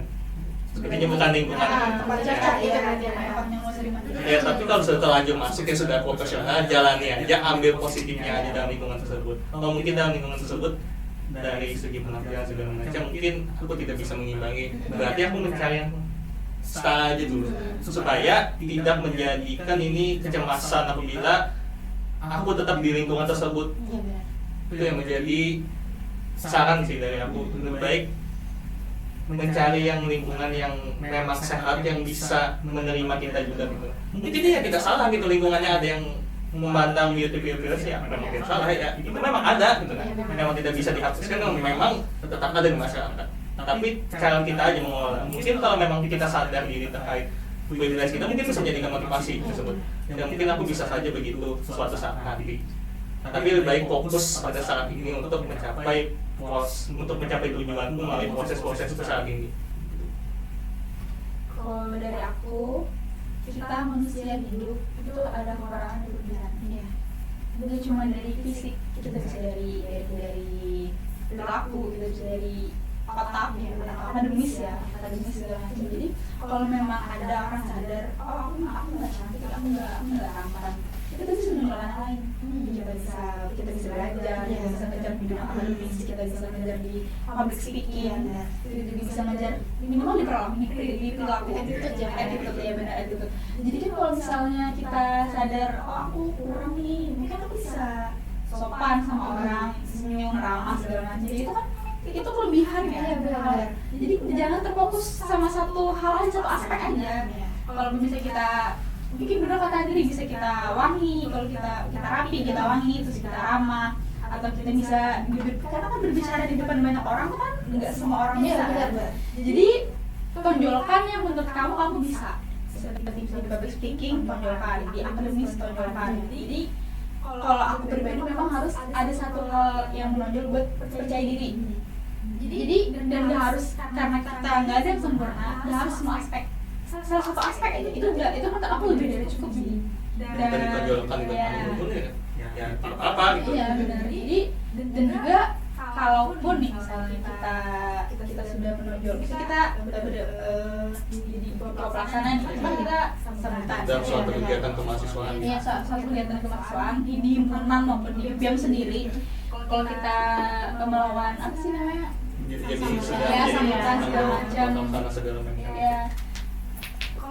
Speaker 3: sepertinya bukan lingkungan.
Speaker 1: Tempat cocok gitu kan ya.
Speaker 2: Tempatnya mau sering mandi.
Speaker 3: Ya, tapi kalau sudah terlanjur masuk ya sudah profesional, jalani aja, ambil positifnya aja dalam lingkungan tersebut. Kalau mungkin dalam lingkungan tersebut dari segi penampilan segala macam mungkin aku tidak bisa mengimbangi, berarti aku mencari yang style aja dulu supaya tidak menjadikan ini kecemasan apabila aku tetap di lingkungan tersebut. Itu yang menjadi saran sih dari aku, lebih baik mencari yang lingkungan yang memang sehat, yang bisa menerima kita juga gitu. Mungkin ya kita salah gitu, lingkungannya ada yang memandang beauty privilege ya memang kita salah ya, itu memang ada gitu kan, memang tidak bisa dihapuskan, memang tetap ada di masyarakat. Tapi cara kita aja mengolah. Mungkin kalau memang kita sadar diri terkait privilege kita, mungkin bisa menjadikan motivasi tersebut. Dan mungkin aku bisa saja begitu suatu saat nanti. Tapi lebih baik fokus pada saat ini untuk mencapai tujuanku melalui proses-proses saat ini.
Speaker 2: Kalau dari aku, kita manusia hidup itu ada kekurangan dan kelebihan. Bukan cuma dari fisik, kita bisa dari perilaku, kita bisa dari otak, akademis segala macam. Jadi kalau memang ada orang sadar, oh aku nggak cantik, aku nggak tampan, kita bisa mengelola yang lain. Kita bisa belajar, kita bisa belajar di bidang akademis, kita bisa belajar di public speaking, kita juga bisa belajar minimal di perilaku, attitude ya benar attitude. Jadi kan kalau misalnya kita sadar, oh aku kurang nih, mungkin aku bisa sopan sama orang, senyum, ramah segala macam. Itu kelebihan ya.
Speaker 1: Benar.
Speaker 2: Jadi jangan terfokus sama satu hal aja, satu aspek aja. Kalau bisa kita mungkin benar kata diri, bisa kita wangi, kalau kita rapi, kita wangi, terus kita ramah, atau kita bisa karena kan berbicara di depan banyak orang tuh kan nggak semua orang bisa. Jadi tonjolkan yang menurut kamu bisa seperti di public speaking, tonjolkan di akademis, tonjolkan. Jadi kalau aku pribadi memang harus ada satu hal yang menonjol buat percaya diri. Jadi dan nggak harus karena kita nggak ada yang sempurna, nggak harus semua aspek. salah satu aspek aja itu menurut aku lebih dari cukup sih.
Speaker 3: Dan ditonjolkan di depan umum pun ya tidak apa gitu.
Speaker 2: Iya benar. Jadi dan juga kalaupun nih misalnya kita sudah menonjol, misalnya kita jadi ketua pelaksana nih, cuma kita sambutan
Speaker 3: Dalam suatu kegiatan kemahasiswaan.
Speaker 2: Iya, suatu kegiatan kemahasiswaan di himpunan maupun di BEM sendiri. Kalau kita melawan apa sih namanya?
Speaker 3: Jadi
Speaker 2: sambutan segala macam.
Speaker 3: Sama segala macam.
Speaker 2: Ya.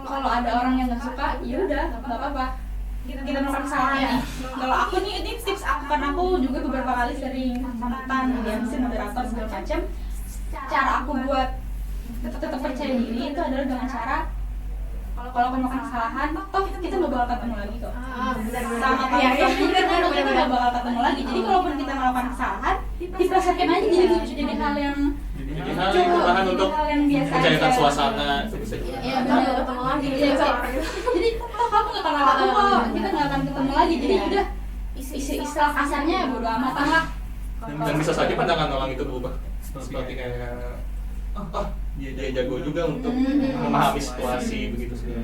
Speaker 2: Kalau ada orang yang nggak suka, ya udah nggak apa-apa. Kita melakukan kesalahan. Kalau aku nih, ini tips aku, karena aku juga beberapa kali sering sambutan di MC, moderator segala macam. Cara aku buat tetap percaya diri itu adalah dengan cara kalau aku melakukan kesalahan, toh kita nggak bakal ketemu lagi kok. Sama kayak kita nggak bakal ketemu lagi. Jadi kalaupun kita melakukan kesalahan, diplesetkan aja jadi lucu, jadi hal yang
Speaker 3: bahan untuk mencairkan suasana.
Speaker 1: Iya benar, ketemu lagi.
Speaker 2: Jadi toh kamu nggak kenal aku kok, kita nggak akan ketemu lagi. Jadi udah istilah kasarnya bodo amat lah.
Speaker 3: Dan bisa saja pandangan orang itu berubah. Seperti kayak dia jago juga untuk memahami situasi begitu segala.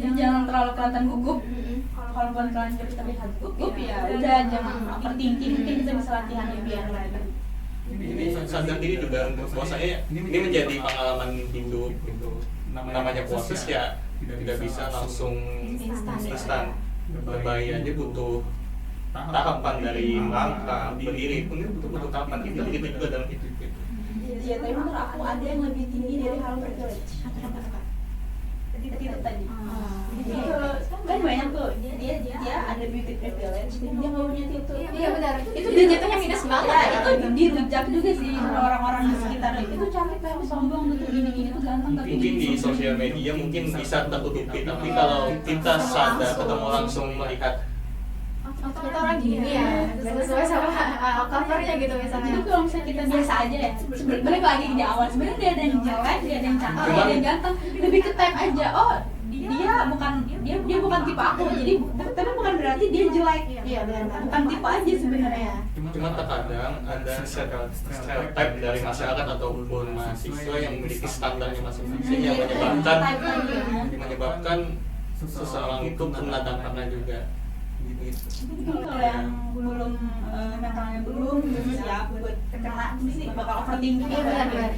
Speaker 2: Jadi jangan terlalu kelihatan gugup. Kalau kalian terlihat gugup ya udah jangan overthinking, mungkin kita bisa latihan lebih lagi.
Speaker 3: Ini sadar diri juga untuk puasanya ini menjadi pengalaman hidup gitu. Namanya puasa ya tidak bisa langsung instan. Berbahaya aja butuh tahapan dari langkah berdiri pun itu butuh tahapan. Itu begitu juga dalam hidup.
Speaker 2: Iya, tapi menurut aku ada yang lebih tinggi dari hal privilege. Itu tadi. Jadi kan banyak tuh dia ada beauty privilege, dia nggak punya itu.
Speaker 1: Iya benar. Itu dia jatuhnya minus banget.
Speaker 2: Ya, itu dirujak juga sih orang-orang di sekitar itu cantik tapi sombong tuh gini-gini tuh ganteng tapi
Speaker 3: Mungkin di sosial media mungkin bisa tertutupi, tapi kalau kita sadar ketemu langsung melihat
Speaker 1: ternyata orang gini ya, sesuai sama covernya gitu misalnya.
Speaker 2: jadi kalau misalnya kita biasa aja ya, sebenarnya lagi di awal sebenarnya dia ada yang jelek, dia ada yang cantik, dia ada yang ganteng, lebih ke type aja. Oh dia bukan tipe aku, jadi tapi bukan berarti dia jelek.
Speaker 1: Iya benar.
Speaker 2: Bukan tipe aja sebenarnya.
Speaker 3: cuma terkadang ada stereotype dari masyarakat ataupun mahasiswa yang memiliki standarnya masing-masing yang menyebabkan seseorang itu kena dampaknya juga.
Speaker 2: Kalau yang belum mentalnya belum siap buat kena sih bakal overthinking.
Speaker 1: Iya benar.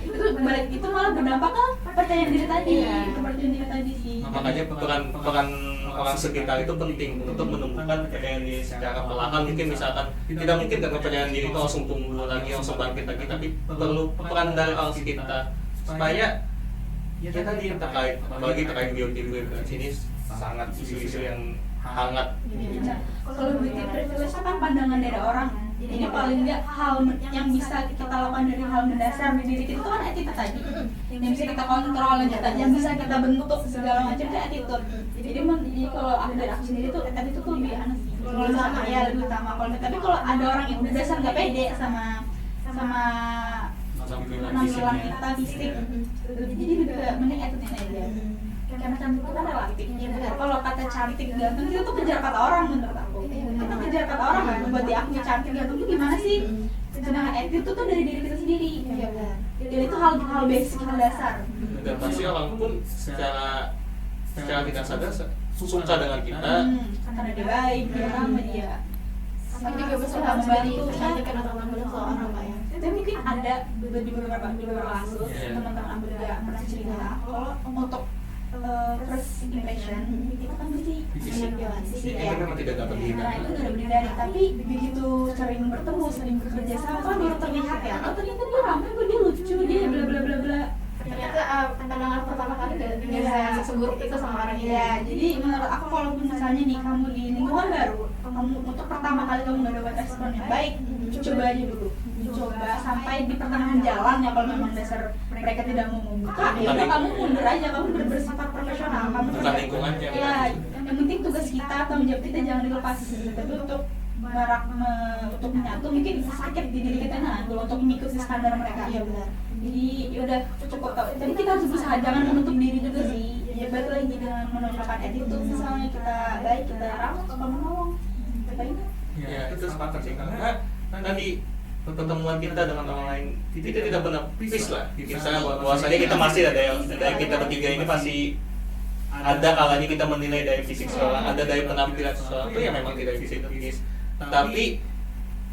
Speaker 2: Itu malah berdampak ke percaya diri tadi. Kepercayaan diri tadi sih.
Speaker 3: Makanya peran orang sekitar itu penting untuk menumbuhkan kepercayaan diri secara perlahan. Mungkin misalkan tidak mungkin kepercayaan diri itu langsung tumbuh lagi, langsung bangkit lagi, tapi perlu peran dari orang sekitar supaya ya tadi terkait, apalagi terkait beauty ini sangat isu-isu yang hangat.
Speaker 2: Kalau beauty privilege kan pandangan dari orang. Jadi paling nggak hal yang bisa kita lakukan dari hal mendasar di diri kita itu kan attitude tadi. Yang bisa kita kontrol, yang bisa kita bentuk segala macam itu attitude. Jadi kalau aku dari aku sendiri tuh attitude tuh lebih aneh sih. Sama ya lebih utama. Tapi kalau ada orang yang udah dasar nggak pede sama penampilan kita fisik, jadi lebih mending attitude aja. Karena cantik itu kan relatif. Kalau kata cantik ganteng itu tuh kejar kata orang menurut aku. Kita kejar kata orang kan, buat di aku cantik ganteng itu gimana sih? Sedangkan attitude itu tuh dari diri kita sendiri. Dan itu hal basic, hal dasar.
Speaker 3: Dan pasti orang pun secara tidak sadar suka dengan kita.
Speaker 2: Karena dia baik, dia ramah, dia.
Speaker 1: Tapi juga berusaha membantu kecantikan atau menambah seseorang Pak ya.
Speaker 2: Tapi mungkin ada di beberapa kasus teman-teman aku juga pernah cerita kalau untuk first impression itu kan pasti
Speaker 3: Itu memang tidak dapat
Speaker 2: nah
Speaker 3: dihindari.
Speaker 2: itu nggak ada dihindari, tapi begitu sering bertemu, sering bekerja sama kan baru terlihat ya, oh ternyata dia ramai, dia lucu, dia bla bla bla bla.
Speaker 1: Ternyata pandangan pertama kali udah bisa seburuk itu sama orang ini.
Speaker 2: Ya, jadi menurut aku kalaupun misalnya nih kamu di lingkungan baru, kamu untuk pertama kali kamu nggak dapat respon yang baik, coba aja dulu, coba sampai di pertengahan jalan ya, kalau memang dasar mereka tidak mau membuka, ya udah kamu mundur aja, kamu bersifat profesional, kamu
Speaker 3: Bukan lingkungannya.
Speaker 2: ya, yang penting tugas kita, tanggung jawab kita jangan dilepas, tapi untuk untuk menyatu mungkin sakit di diri kita, nah dulu untuk mengikuti standar mereka. Iya benar. Jadi yaudah cukup tau. Jadi kita harus berusaha jangan menutup diri juga sih. Ya balik lagi dengan menunjukkan attitude, misalnya kita baik, kita ramah, suka menolong.
Speaker 3: Ya itu sepakat sih, karena tadi pertemuan kita dengan orang lain kita tidak pernah peace lah. Misalnya bahwasanya kita masih ada yang kita bertiga ini pasti ada kalanya kita menilai dari fisik seseorang, ada dari penampilan seseorang itu yang memang tidak bisa ditulis. Tapi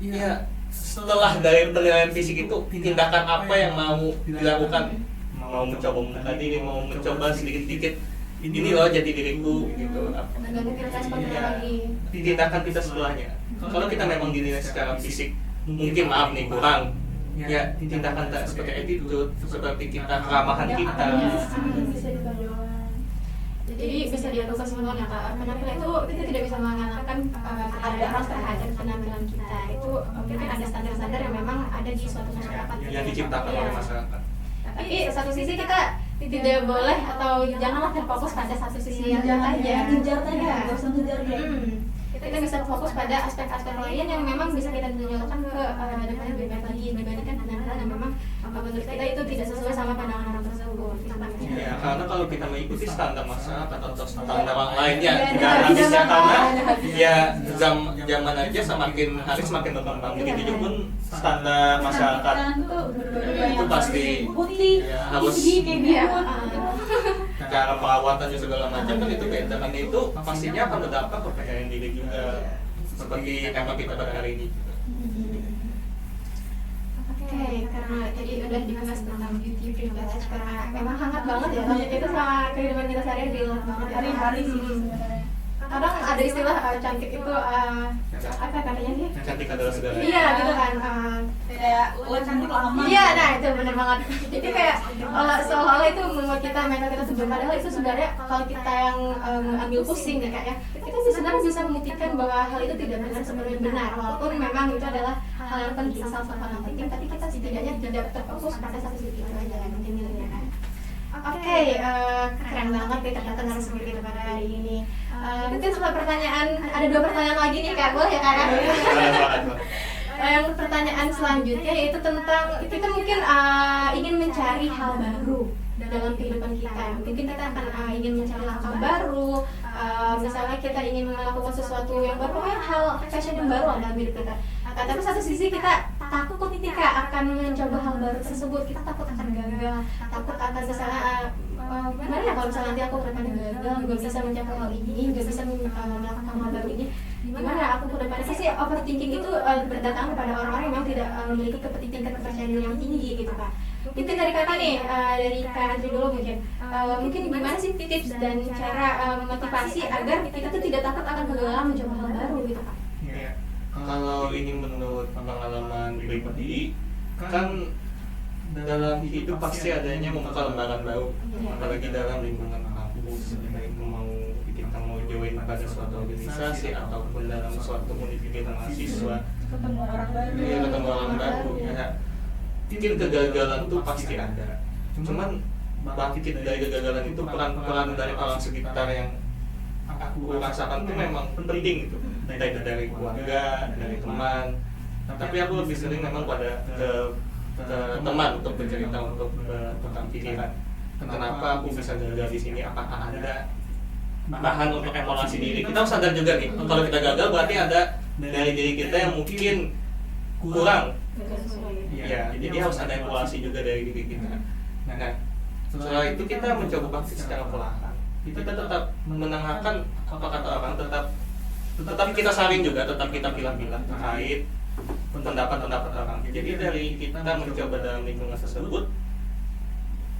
Speaker 3: ya setelah dari penilaian fisik itu, tindakan apa yang mau dilakukan, mau mencoba membuka diri, mau mencoba sedikit-sedikit ini loh jadi diriku gitu.
Speaker 1: Tergantung kita respon kita
Speaker 3: Ya,
Speaker 1: lagi.
Speaker 3: tindakan kita setelahnya. Kalau kita memang dinilai secara fisik, mungkin maaf nih kurang, ya tindakan kita seperti attitude, seperti kita keramahan kita.
Speaker 2: Bisa ditonjolkan.
Speaker 1: Jadi bisa dilakukan semuanya Kak. Penampilan itu kita tidak bisa mengatakan ada ras terhadap penampilan kita. Itu mungkin ada standar-standar yang memang ada di suatu masyarakat
Speaker 3: Yang diciptakan
Speaker 1: Iya.
Speaker 3: oleh masyarakat.
Speaker 1: Tapi satu sisi kita tidak boleh atau janganlah terfokus pada satu sisi yang
Speaker 2: Jangan
Speaker 1: aja.
Speaker 2: ngejar aja,
Speaker 1: Iya.
Speaker 2: nggak usah ngejar dia.
Speaker 1: Kita bisa fokus pada aspek-aspek lain yang memang bisa kita tunjukkan ke depannya lebih baik lagi dibandingkan penampilan yang memang menurut kita itu tidak sesuai sama pandangan orang tersebut.
Speaker 3: Ya, karena kalau kita mengikuti standar masyarakat atau standar orang lain ya
Speaker 2: Tidak
Speaker 3: tidak
Speaker 2: ada
Speaker 3: habisnya,
Speaker 2: habisnya,
Speaker 3: karena
Speaker 2: tidak ada habisnya.
Speaker 3: ya zaman aja semakin hari semakin berkembang, begitu pun standar masyarakat
Speaker 2: Kan tuh berubah
Speaker 3: itu pasti
Speaker 2: putih,
Speaker 3: ya, harus
Speaker 2: tinggi kayak gitu.
Speaker 3: cara perawatan dan segala macam kan itu beda, kan itu pastinya akan berdampak kepercayaan diri juga seperti tema kita pada hari ini.
Speaker 1: Oke, karena tadi udah dibahas tentang beauty privilege karena memang hangat banget ya topik itu sama kehidupan kita sehari-hari relate banget ya.
Speaker 2: Hari-hari sih sebenarnya.
Speaker 1: Kadang ada istilah cantik itu apa katanya sih?
Speaker 3: Cantik adalah segala.
Speaker 1: Iya gitu kan.
Speaker 2: Kayak lo cantik lama.
Speaker 1: Iya, nah itu benar banget. Jadi kayak seolah-olah itu membuat kita mental kita tuh padahal itu sebenarnya kalau kita yang ambil pusing nih kak ya, kita sih sebenarnya bisa membuktikan bahwa hal itu tidak benar sebenarnya benar, walaupun memang itu adalah hal yang penting, salah satu hal yang penting, tapi kita setidaknya tidak terfokus pada satu sisi itu aja kan mungkin gitu ya kan. Oke, keren banget nih ternyata narasumber kita pada hari ini. Mungkin setelah pertanyaan, ada 2 pertanyaan lagi nih kak, boleh ya kak? Yang pertanyaan selanjutnya yaitu tentang kita mungkin ingin mencari hal baru dalam kehidupan kita. Mungkin kita akan ingin mencari hal baru, misalnya kita ingin melakukan sesuatu yang baru, pokoknya hal fashion yang baru dalam hidup kita. Tapi satu sisi kita takut ketika akan mencoba hal baru tersebut, kita takut akan gagal, takut akan misalnya gimana ya kalau misalnya nanti aku kedepannya gagal, gak bisa mencapai hal ini, gak bisa melakukan hal baru ini, gimana aku kedepannya sih overthinking itu berdatang kepada orang-orang yang memang tidak memiliki tingkat kepercayaan diri yang tinggi gitu kak. Mungkin dari kakak nih, dari kak Andri dulu mungkin gimana sih tips dan cara memotivasi agar kita tuh tidak takut akan kegagalan mencoba hal baru gitu kak.
Speaker 3: Ya, kalau ini menurut pengalaman pribadi, kan dalam hidup pasti adanya membuka lembaran baru, apalagi dalam lingkungan kampus, baik mau kita mau join pada suatu organisasi ataupun dalam suatu universitas mahasiswa,
Speaker 2: Ketemu orang baru.
Speaker 3: ya ketemu orang baru, ya mungkin kegagalan itu pasti ada. Cuman bangkit dari kegagalan itu peran dari orang sekitar yang aku rasakan itu memang penting gitu, dari keluarga, dari teman. Tapi aku lebih sering memang pada ke teman untuk bercerita, untuk bertukar pikiran. Kenapa aku bisa gagal di sini? Apakah ada bahan untuk evaluasi diri? Kita harus sadar juga nih, kalau kita gagal berarti ada dari diri kita yang mungkin kurang. Ya, jadi harus ada evaluasi juga dari diri kita. Nah, setelah itu kita mencoba bangkit secara perlahan. Kita tetap menenangkan apa kata orang, tetap kita saring juga, tetap kita pilah-pilah terkait pendapat-pendapat orang. Jadi dari kita mencoba dalam lingkungan tersebut,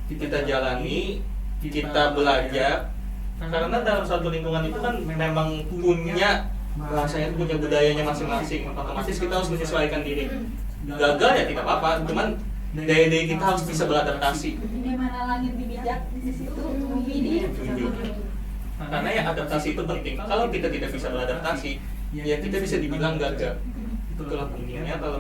Speaker 3: kita jalani, kita belajar. Karena dalam suatu lingkungan itu kan memang punya bahasanya, punya budayanya masing-masing. Otomatis kita harus menyesuaikan diri. Gagal ya tidak apa-apa, cuman dari diri kita harus bisa beradaptasi.
Speaker 2: Di mana langit bijak, di situ bumi di.
Speaker 3: Karena ya adaptasi itu penting. Kalau kita tidak bisa beradaptasi, ya kita bisa dibilang gagal. Itulah pentingnya kalau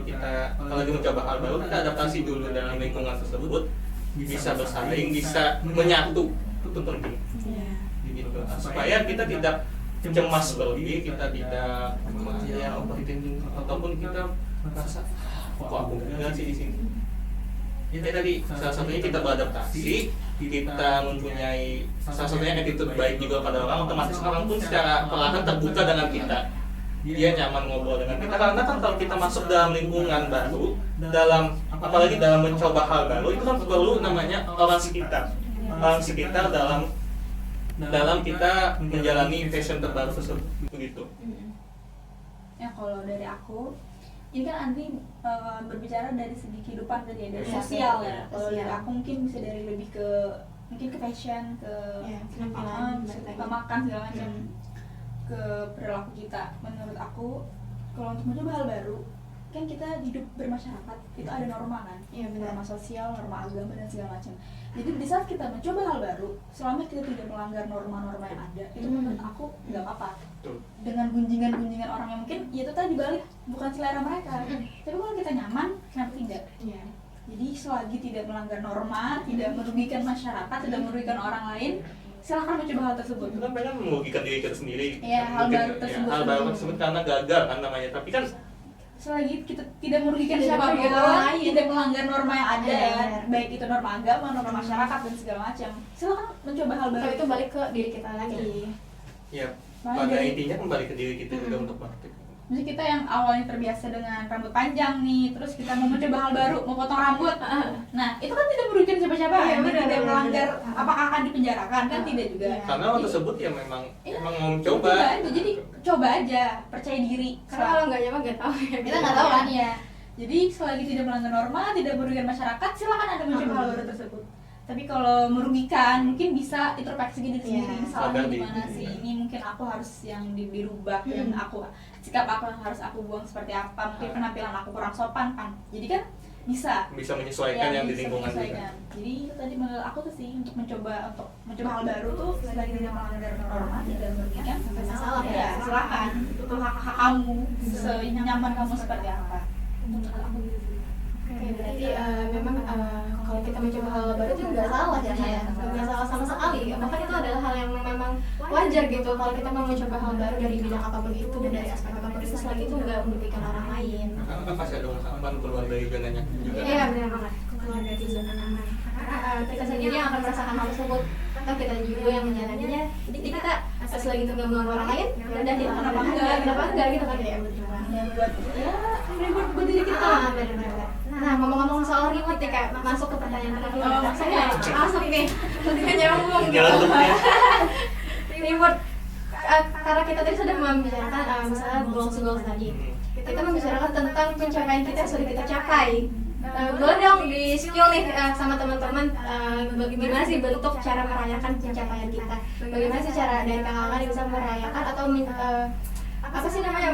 Speaker 3: lagi mencoba hal baru, kita adaptasi dulu dalam lingkungan tersebut, bisa bersaing, bisa menyatu, itu penting. Gitu. Supaya kita tidak cemas berlebih, kita tidak ya overthinking ataupun kita merasa kok aku gagal sih di sini. Ya tadi salah satunya kita beradaptasi, kita mempunyai salah satunya attitude baik juga pada orang, otomatis orang pun secara perlahan terbuka dengan kita. Dia nyaman ngobrol dengan kita, karena kan kalau kita masuk dalam lingkungan baru, apalagi dalam mencoba hal baru, itu kan perlu namanya orang sekitar dalam dalam kita menjalani passion terbaru tersebut begitu.
Speaker 2: Ya kalau dari aku, ini kan Andri berbicara dari segi kehidupan tadi ya, dari
Speaker 1: Iya,
Speaker 2: sosial
Speaker 1: iya,
Speaker 2: ya. Kalau
Speaker 1: sosial.
Speaker 2: dari aku mungkin bisa dari lebih ke mungkin ke fashion, ke
Speaker 1: Iya, penampilan,
Speaker 2: ke makan segala macam, ke perilaku kita. Menurut aku, kalau untuk mencoba hal baru, kan kita hidup bermasyarakat itu ada norma kan,
Speaker 1: Iya, benar.
Speaker 2: norma sosial, norma agama dan segala macam. Jadi di saat kita mencoba hal baru, selama kita tidak melanggar norma-norma yang ada, itu menurut aku nggak apa-apa.
Speaker 3: Betul.
Speaker 2: Dengan gunjingan-gunjingan orang yang mungkin ya itu tadi balik bukan selera mereka, tapi kalau kita nyaman, kenapa tidak?
Speaker 1: Iya.
Speaker 2: Jadi selagi tidak melanggar norma, tidak merugikan masyarakat, tidak merugikan orang lain, silakan mencoba hal tersebut.
Speaker 3: Itu kan mereka merugikan diri kita sendiri.
Speaker 2: Iya, hal
Speaker 3: Mungkin,
Speaker 2: baru tersebut.
Speaker 3: hal baru tersebut karena gagal kan namanya. Tapi kan
Speaker 2: Selagi kita tidak merugikan
Speaker 1: Tidak
Speaker 2: siapapun,
Speaker 1: merugikan orang lain.
Speaker 2: tidak melanggar norma yang ada,
Speaker 1: Iya,
Speaker 2: ya,
Speaker 1: benar.
Speaker 2: baik itu norma agama, norma masyarakat dan segala macam, silakan mencoba hal baru.
Speaker 1: Kalau itu balik ke diri kita lagi.
Speaker 3: ya
Speaker 2: Makanya
Speaker 3: pada
Speaker 2: dari-
Speaker 3: intinya kembali ke diri kita juga untuk praktik.
Speaker 2: Misalnya kita yang awalnya terbiasa dengan rambut panjang nih, terus kita mau mencoba hal baru, mau potong rambut. Nah, itu kan tidak merugikan siapa-siapa,
Speaker 1: Iya,
Speaker 2: kan?
Speaker 1: benar,
Speaker 2: Tidak
Speaker 1: benar,
Speaker 2: melanggar,
Speaker 1: benar.
Speaker 2: apakah akan dipenjarakan, kan tidak juga.
Speaker 1: Iya.
Speaker 3: Karena hal tersebut ya memang
Speaker 2: Iya,
Speaker 3: mau mencoba.
Speaker 2: Coba aja, jadi coba aja, percaya diri.
Speaker 1: Karena kalau nggak nyaman nggak tahu ya.
Speaker 2: Kita nggak tahu kan ya. Jadi selagi tidak melanggar norma, tidak merugikan masyarakat, silakan Anda mencoba hal baru tersebut. Tapi kalau merugikan, mungkin bisa introspeksi diri sendiri.
Speaker 1: Iya,
Speaker 2: Ini salahnya
Speaker 3: sadar
Speaker 2: di mana
Speaker 3: diri.
Speaker 2: sih? Ini mungkin aku harus yang dirubah dan sikap aku yang harus aku buang seperti apa? Mungkin penampilan aku kurang sopan kan. Jadi kan bisa
Speaker 3: Menyesuaikan yang di
Speaker 2: bisa
Speaker 3: lingkungan juga.
Speaker 2: menyesuaikan. Jadi itu tadi menurut aku tuh sih untuk mencoba hal baru tuh selagi tidak melanggar norma, tidak merugikan, sampai
Speaker 1: Salah,
Speaker 2: ya
Speaker 1: ya.
Speaker 2: silakan. Itu hak kamu, senyaman kamu seperti apa. Menurut aku gitu.
Speaker 1: Oke, berarti memang kalau kita mencoba hal baru itu nggak salah ya, Kak, ya, nggak salah sama sekali. Bahkan itu adalah hal yang memang wajar gitu kalau kita mau mencoba hal baru dari bidang apapun itu dan dari aspek apapun itu, selagi itu nggak merugikan orang lain.
Speaker 3: Karena kan pasti ada ungkapan keluar dari zona nyaman juga.
Speaker 1: Iya, benar banget, keluar dari zona nyaman. Karena kita sendiri yang akan merasakan hal tersebut, atau kita juga yang menjalaninya. Jadi kita selagi itu nggak mengganggu orang lain, ya udah kita kenapa enggak gitu kan ya.
Speaker 2: Ya buat reward buat diri kita.
Speaker 1: Benar-benar. Nah, ngomong-ngomong soal reward nih, Kak, masuk ke pertanyaan terakhir.
Speaker 2: Oh,
Speaker 1: Maksudnya masuk nih, tidak nyambung gitu.
Speaker 3: Jalan terusnya.
Speaker 1: Reward, karena kita tadi sudah membicarakan misalnya goals tadi. Kita membicarakan tentang pencapaian kita yang sudah kita capai. Boleh dong di skill nih sama teman-teman, bagaimana sih bentuk cara merayakan pencapaian kita? Bagaimana sih cara dari kakak bisa merayakan atau apa sih namanya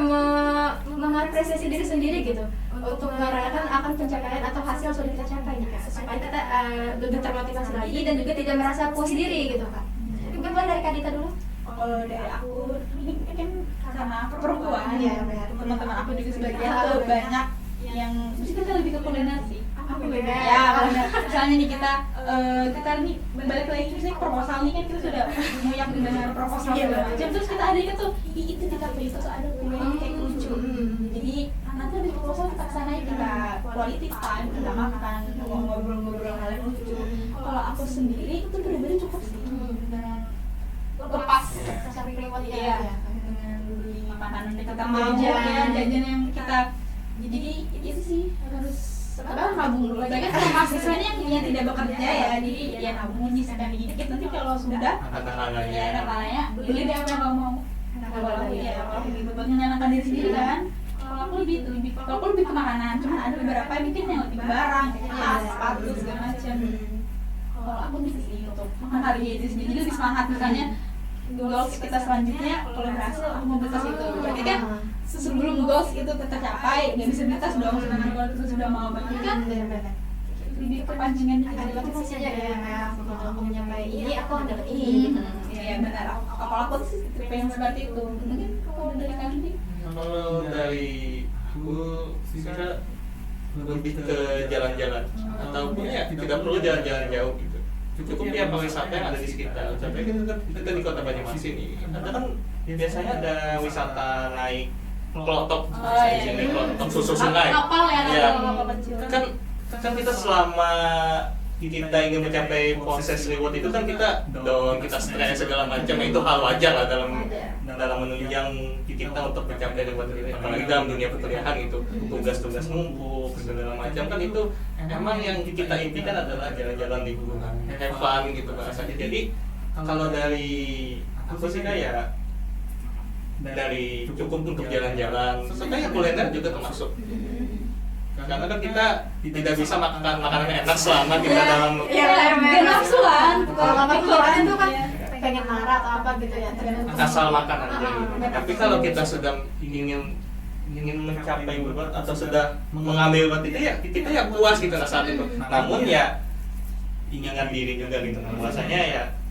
Speaker 1: mengapresiasi diri sendiri gitu untuk merayakan akan pencapaian atau hasil yang sudah kita capai nih, Kak, supaya kita lebih termotivasi lagi dan juga tidak merasa puas diri gitu, Kak. Mungkin boleh dari Kak Dita dulu.
Speaker 2: Kalau dari aku ini kan karena aku perempuan,
Speaker 1: Iya, benar.
Speaker 2: teman-teman aku juga sebagian tuh banyak yang mesti kita lebih ke kuliner sih.
Speaker 1: Kuliner.
Speaker 2: Ya, kuliner. Misalnya nih kita nih balik lagi misalnya proposal nih kan kita sudah nguyak dengan proposal segala macam, terus kita ada tuh itu di kafe itu tuh ada kue kayak lucu. Jadi nanti habis proposal kita kesana kita quality time, kita makan, ngobrol-ngobrol hal yang lucu. Kalau aku sendiri itu benar-benar cukup sih dengan lepas
Speaker 1: Cari reward
Speaker 2: iya
Speaker 1: ya.
Speaker 2: dengan beli makanan yang kita mau
Speaker 1: Jajan.
Speaker 2: ya jajan yang kita jadi itu sih harus apa nabung dulu lagi kan kalau mahasiswanya yang tidak bekerja ya jadi ya nabung nyisikan dikit nanti kalau sudah
Speaker 3: Anak-anaknya.
Speaker 2: ya anak-anaknya beli deh apa yang kamu mau kalau aku ya kalau aku gitu buat menyenangkan diri sendiri kan kalau aku lebih ke makanan cuman ada beberapa yang mungkin yang lebih ke barang kayak tas sepatu segala macam kalau aku gitu sih untuk menghargai diri sendiri jadi lebih semangat misalnya goals kita selanjutnya kalau berhasil aku mau beli tas itu berarti kan sebelum goals itu tercapai nggak bisa beli tas dong sedangkan kalau kita sudah mau banget kan lebih kepancingan
Speaker 1: Ada motivasinya ya, kayak kalau aku mencapai ini aku akan dapat ini.
Speaker 2: iya benar kalau aku sih tipe yang seperti itu mungkin kalau dari kalian nih
Speaker 3: Kalau dari aku bisa lebih ke jalan-jalan ataupun ya tidak perlu jalan-jalan jauh gitu. Cukup ya pariwisata yang ada di sekitar. Sampai kita di Kota Banyumasin nih. Ada kan biasanya ada wisata naik klotok,
Speaker 2: iya.
Speaker 3: naik klotok susu sungai.
Speaker 2: kapal ya
Speaker 3: Iya.
Speaker 2: kapal kecil
Speaker 3: Kan kita selama kita ingin mencapai proses reward itu kan kita down, kita stres segala macam, itu hal wajar lah dalam menunjang kita untuk mencapai reward itu. Apalagi dalam dunia perkuliahan itu tugas-tugas numpuk segala macam kan itu emang yang kita impikan adalah jalan-jalan liburan, have fun gitu bahasanya. Jadi kalau dari aku sih kayak dari cukup untuk jalan-jalan, sebenarnya kuliner juga termasuk. Karena kan kita tidak bisa makan makanan enak selama kita dalam
Speaker 2: Gak nafsuan.
Speaker 1: Kalau nggak pikiran tuh kan pengen marah atau apa gitu ya.
Speaker 3: asal makan aja gitu. Tapi kalau kita sudah ingin mencapai berat atau sudah mengambil berat itu ya kita ya puas gitu saat itu. Namun ya ingat diri juga gitu.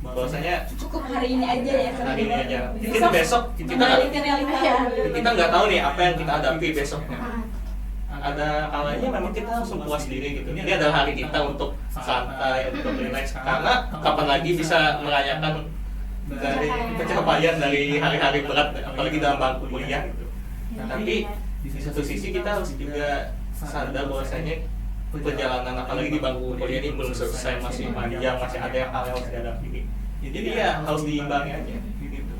Speaker 3: Bahwasanya
Speaker 2: Cukup hari ini aja ya.
Speaker 3: hari ini aja. Mungkin besok
Speaker 2: kembali ke realita.
Speaker 3: kita nggak tahu nih apa yang kita hadapi besoknya. Ada kalanya memang kita langsung puas diri gitu. Ini adalah hari kita untuk santai, untuk relax. Karena kapan lagi bisa merayakan dari pencapaian dari hari-hari berat, apalagi dalam bangku kuliah gitu. Tapi di satu sisi kita harus juga sadar bahwasanya perjalanan apalagi di bangku kuliah ini belum selesai, masih panjang, masih ada yang hal yang harus dihadapi. Jadi ya harus diimbangi aja gitu.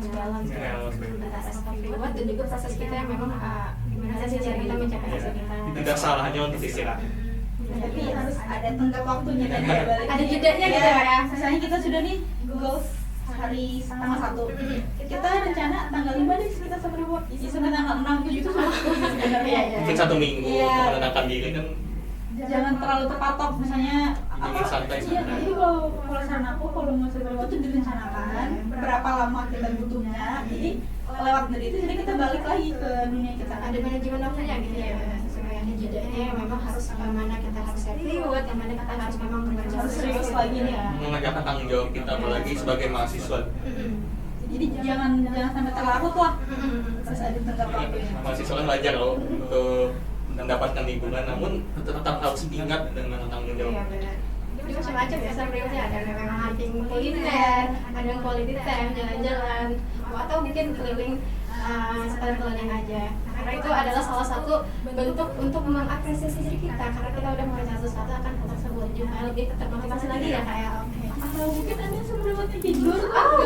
Speaker 1: Balance antara self reward dan juga proses kita yang memang gimana sih cara kita mencapai hasil kita.
Speaker 3: Tidak salahnya untuk istirahat.
Speaker 2: Tapi harus ada tenggat waktunya dan balik.
Speaker 1: Ada jedanya gitu ya.
Speaker 2: Misalnya kita sudah nih goals hari tanggal 1. Kita rencana tanggal 5 deh kita sampai reward. Jadi sampai tanggal 6 7 itu sudah sebenarnya.
Speaker 3: Mungkin 1 minggu
Speaker 2: Iya.
Speaker 3: menenangkan diri kan.
Speaker 2: Jangan terlalu terpatok misalnya
Speaker 3: Ini santai
Speaker 2: Iya, jadi kalau saran aku kalau mau sampai reward itu direncanakan berapa lama kita butuhnya. Jadi lewat dari itu jadi kita balik lagi ke dunia kita.
Speaker 1: Ada manajemen waktunya gitu ya. Sesuai ada jedanya yang memang harus mana kita harus self reward, yang mana kita harus memang bekerja
Speaker 2: Harus serius lagi nih ya.
Speaker 3: Mengerjakan tanggung jawab kita apalagi sebagai mahasiswa.
Speaker 2: Jadi jangan sampai terlarut lah. Harus ada tenggat waktunya.
Speaker 3: Mahasiswa kan wajar loh untuk mendapatkan liburan, namun tetap harus ingat dengan tanggung jawab.
Speaker 1: Iya benar. Jadi macam-macam ya self rewardnya, ada yang memang hunting kuliner, ada yang quality time, jalan-jalan, atau mungkin keliling sekalian keliling aja. Karena itu adalah salah satu bentuk untuk mengapresiasi diri kita, karena kita udah mengerjakan sesuatu akan hal tersebut juga lebih termotivasi lagi ya kayak
Speaker 2: Atau mungkin ada sebelum tidur.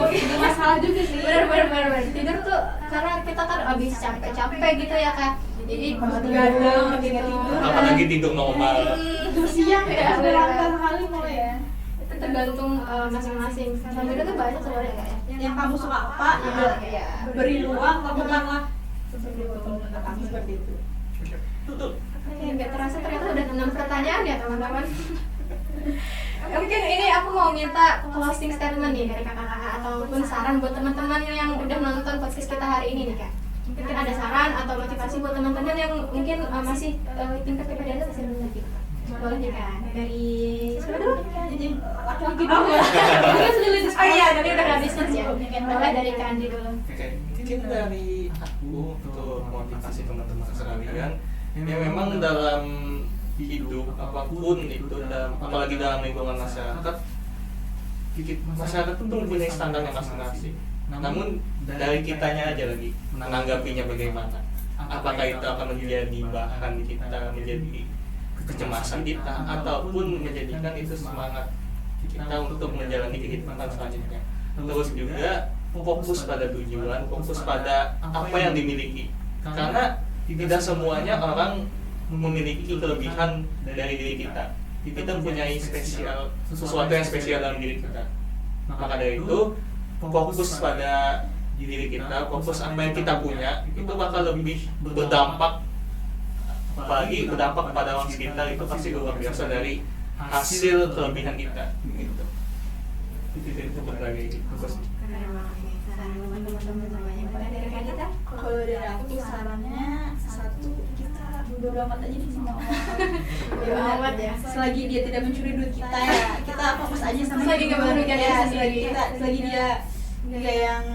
Speaker 1: Gak masalah juga sih. Bener. Tidur tuh karena kita kan abis capek-capek gitu ya kak. Jadi
Speaker 2: Begadang,
Speaker 1: gitu.
Speaker 3: Apalagi tidur normal.
Speaker 2: Tidur siang ya, berangkat kali mulai ya.
Speaker 1: Itu tergantung masing-masing. Sambil itu banyak sebenarnya kak ya.
Speaker 2: Yang kamu suka apa, ya beri ruang, lakukanlah seperti itu.
Speaker 1: Oke, nggak terasa ternyata udah 6 pertanyaan ya teman-teman. Mungkin ini aku mau minta closing statement nih dari kakak-kakak ataupun saran buat teman-teman yang udah nonton podcast kita hari ini nih kak. Mungkin ada saran atau motivasi buat teman-teman yang mungkin masih tingkat kepedean masih belum lagi. Boleh nih kak, dari siapa dulu?
Speaker 2: Jadi laki-laki
Speaker 1: Oh,
Speaker 2: dulu. Kita sudah lihat
Speaker 1: oh iya, tadi udah habis ya. Boleh dari Kandi dulu.
Speaker 3: Oke, mungkin dari aku untuk motivasi teman-teman sekalian yang memang dalam hidup apapun itu dalam, apalagi dalam lingkungan masyarakat itu mempunyai standar yang masing-masing. Namun dari kitanya aja lagi menanggapinya bagaimana. Apakah itu akan menjadi bahan kita, menjadi kecemasan kita, ataupun menjadikan itu semangat kita untuk menjalani kehidupan selanjutnya. Terus juga fokus pada tujuan, fokus pada apa yang dimiliki. Karena tidak semuanya orang memiliki kelebihan dari diri kita. Kita mempunyai sesuatu yang spesial dalam diri kita. Maka dari itu fokus pada diri kita, fokus apa yang kita punya, itu bakal lebih berdampak, apalagi berdampak pada orang sekitar, itu pasti luar biasa dari hasil kelebihan kita. Gitu. Itu berbagai fokus.
Speaker 2: Kalau dari aku sarannya satu, kita bodo amat aja nih sama
Speaker 1: Bodo amat ya.
Speaker 2: Selagi dia tidak mencuri duit kita ya, kita fokus aja sama
Speaker 1: Selagi nggak merugikan diri
Speaker 2: ya,
Speaker 1: sendiri.
Speaker 2: selagi dia nggak yang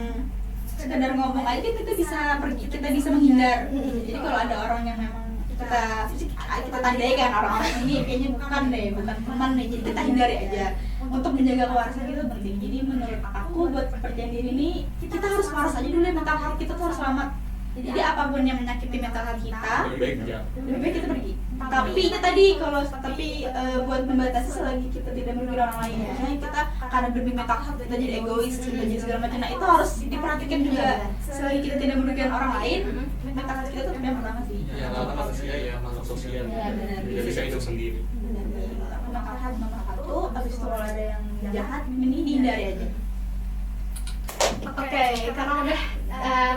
Speaker 2: sekedar ngomong aja, kita bisa pergi, kita bisa menghindar. Jadi kalau ada orang yang memang kita tandai kan orang-orang ini kayaknya bukan teman nih, jadi kita hindari aja. Untuk menjaga kewarasan kita penting. Jadi menurut aku buat percaya diri ini kita harus waras aja dulu ya, mental health kita tuh harus selamat. Jadi apapun yang menyakiti mental health kita, lebih baik kita pergi. Tapi itu tadi buat membatasi selagi kita tidak merugikan orang lain ya. Misalnya kita karena demi mental health kita jadi egois, kita jadi segala macam. Nah itu harus diperhatikan juga. Selagi kita tidak merugikan orang lain, mental health kita tuh yang pertama sih.
Speaker 3: Ya, karena manusia ya makhluk sosial.
Speaker 2: Ya, benar.
Speaker 3: Tidak bisa hidup sendiri.
Speaker 2: Mental health nomor satu. itu, habis itu kalau ada yang jahat ini dihindari aja.
Speaker 1: Oke, karena udah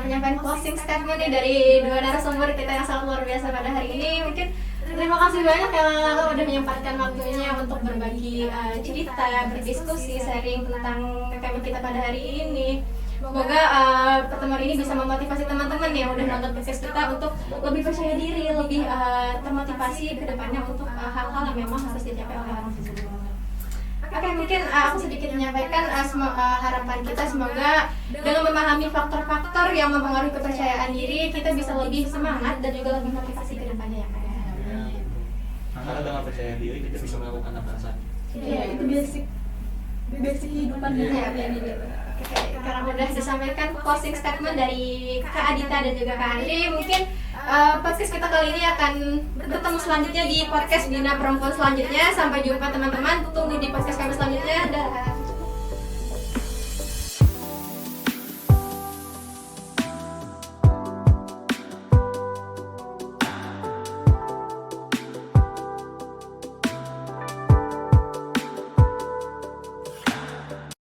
Speaker 1: menyampaikan closing statement nih dari dua narasumber kita yang sangat luar biasa pada hari ini, mungkin terima kasih banyak ya udah menyempatkan waktunya untuk berbagi cerita, berdiskusi, sharing tentang KKM kita pada hari ini. Semoga pertemuan ini bisa memotivasi teman-teman yang udah nonton podcast kita untuk lebih percaya diri, lebih termotivasi ke depannya untuk hal-hal yang memang harus dicapai oleh orang tersebut. Oke, mungkin aku sedikit menyampaikan harapan kita semoga dengan memahami faktor-faktor yang mempengaruhi kepercayaan diri, kita bisa lebih semangat dan juga lebih motivasi ke depannya ya Kak.
Speaker 3: Karena dengan percaya diri kita bisa melakukan apa saja.
Speaker 2: Iya, itu basic kehidupan
Speaker 3: Iya.
Speaker 2: kita hari ini.
Speaker 1: Oke, karena udah disampaikan closing statement dari Kak Adita dan juga Kak Andri, mungkin podcast kita kali ini akan bertemu selanjutnya di podcast Bina Perempuan selanjutnya. Sampai jumpa teman-teman, tunggu di podcast kami selanjutnya. Dah.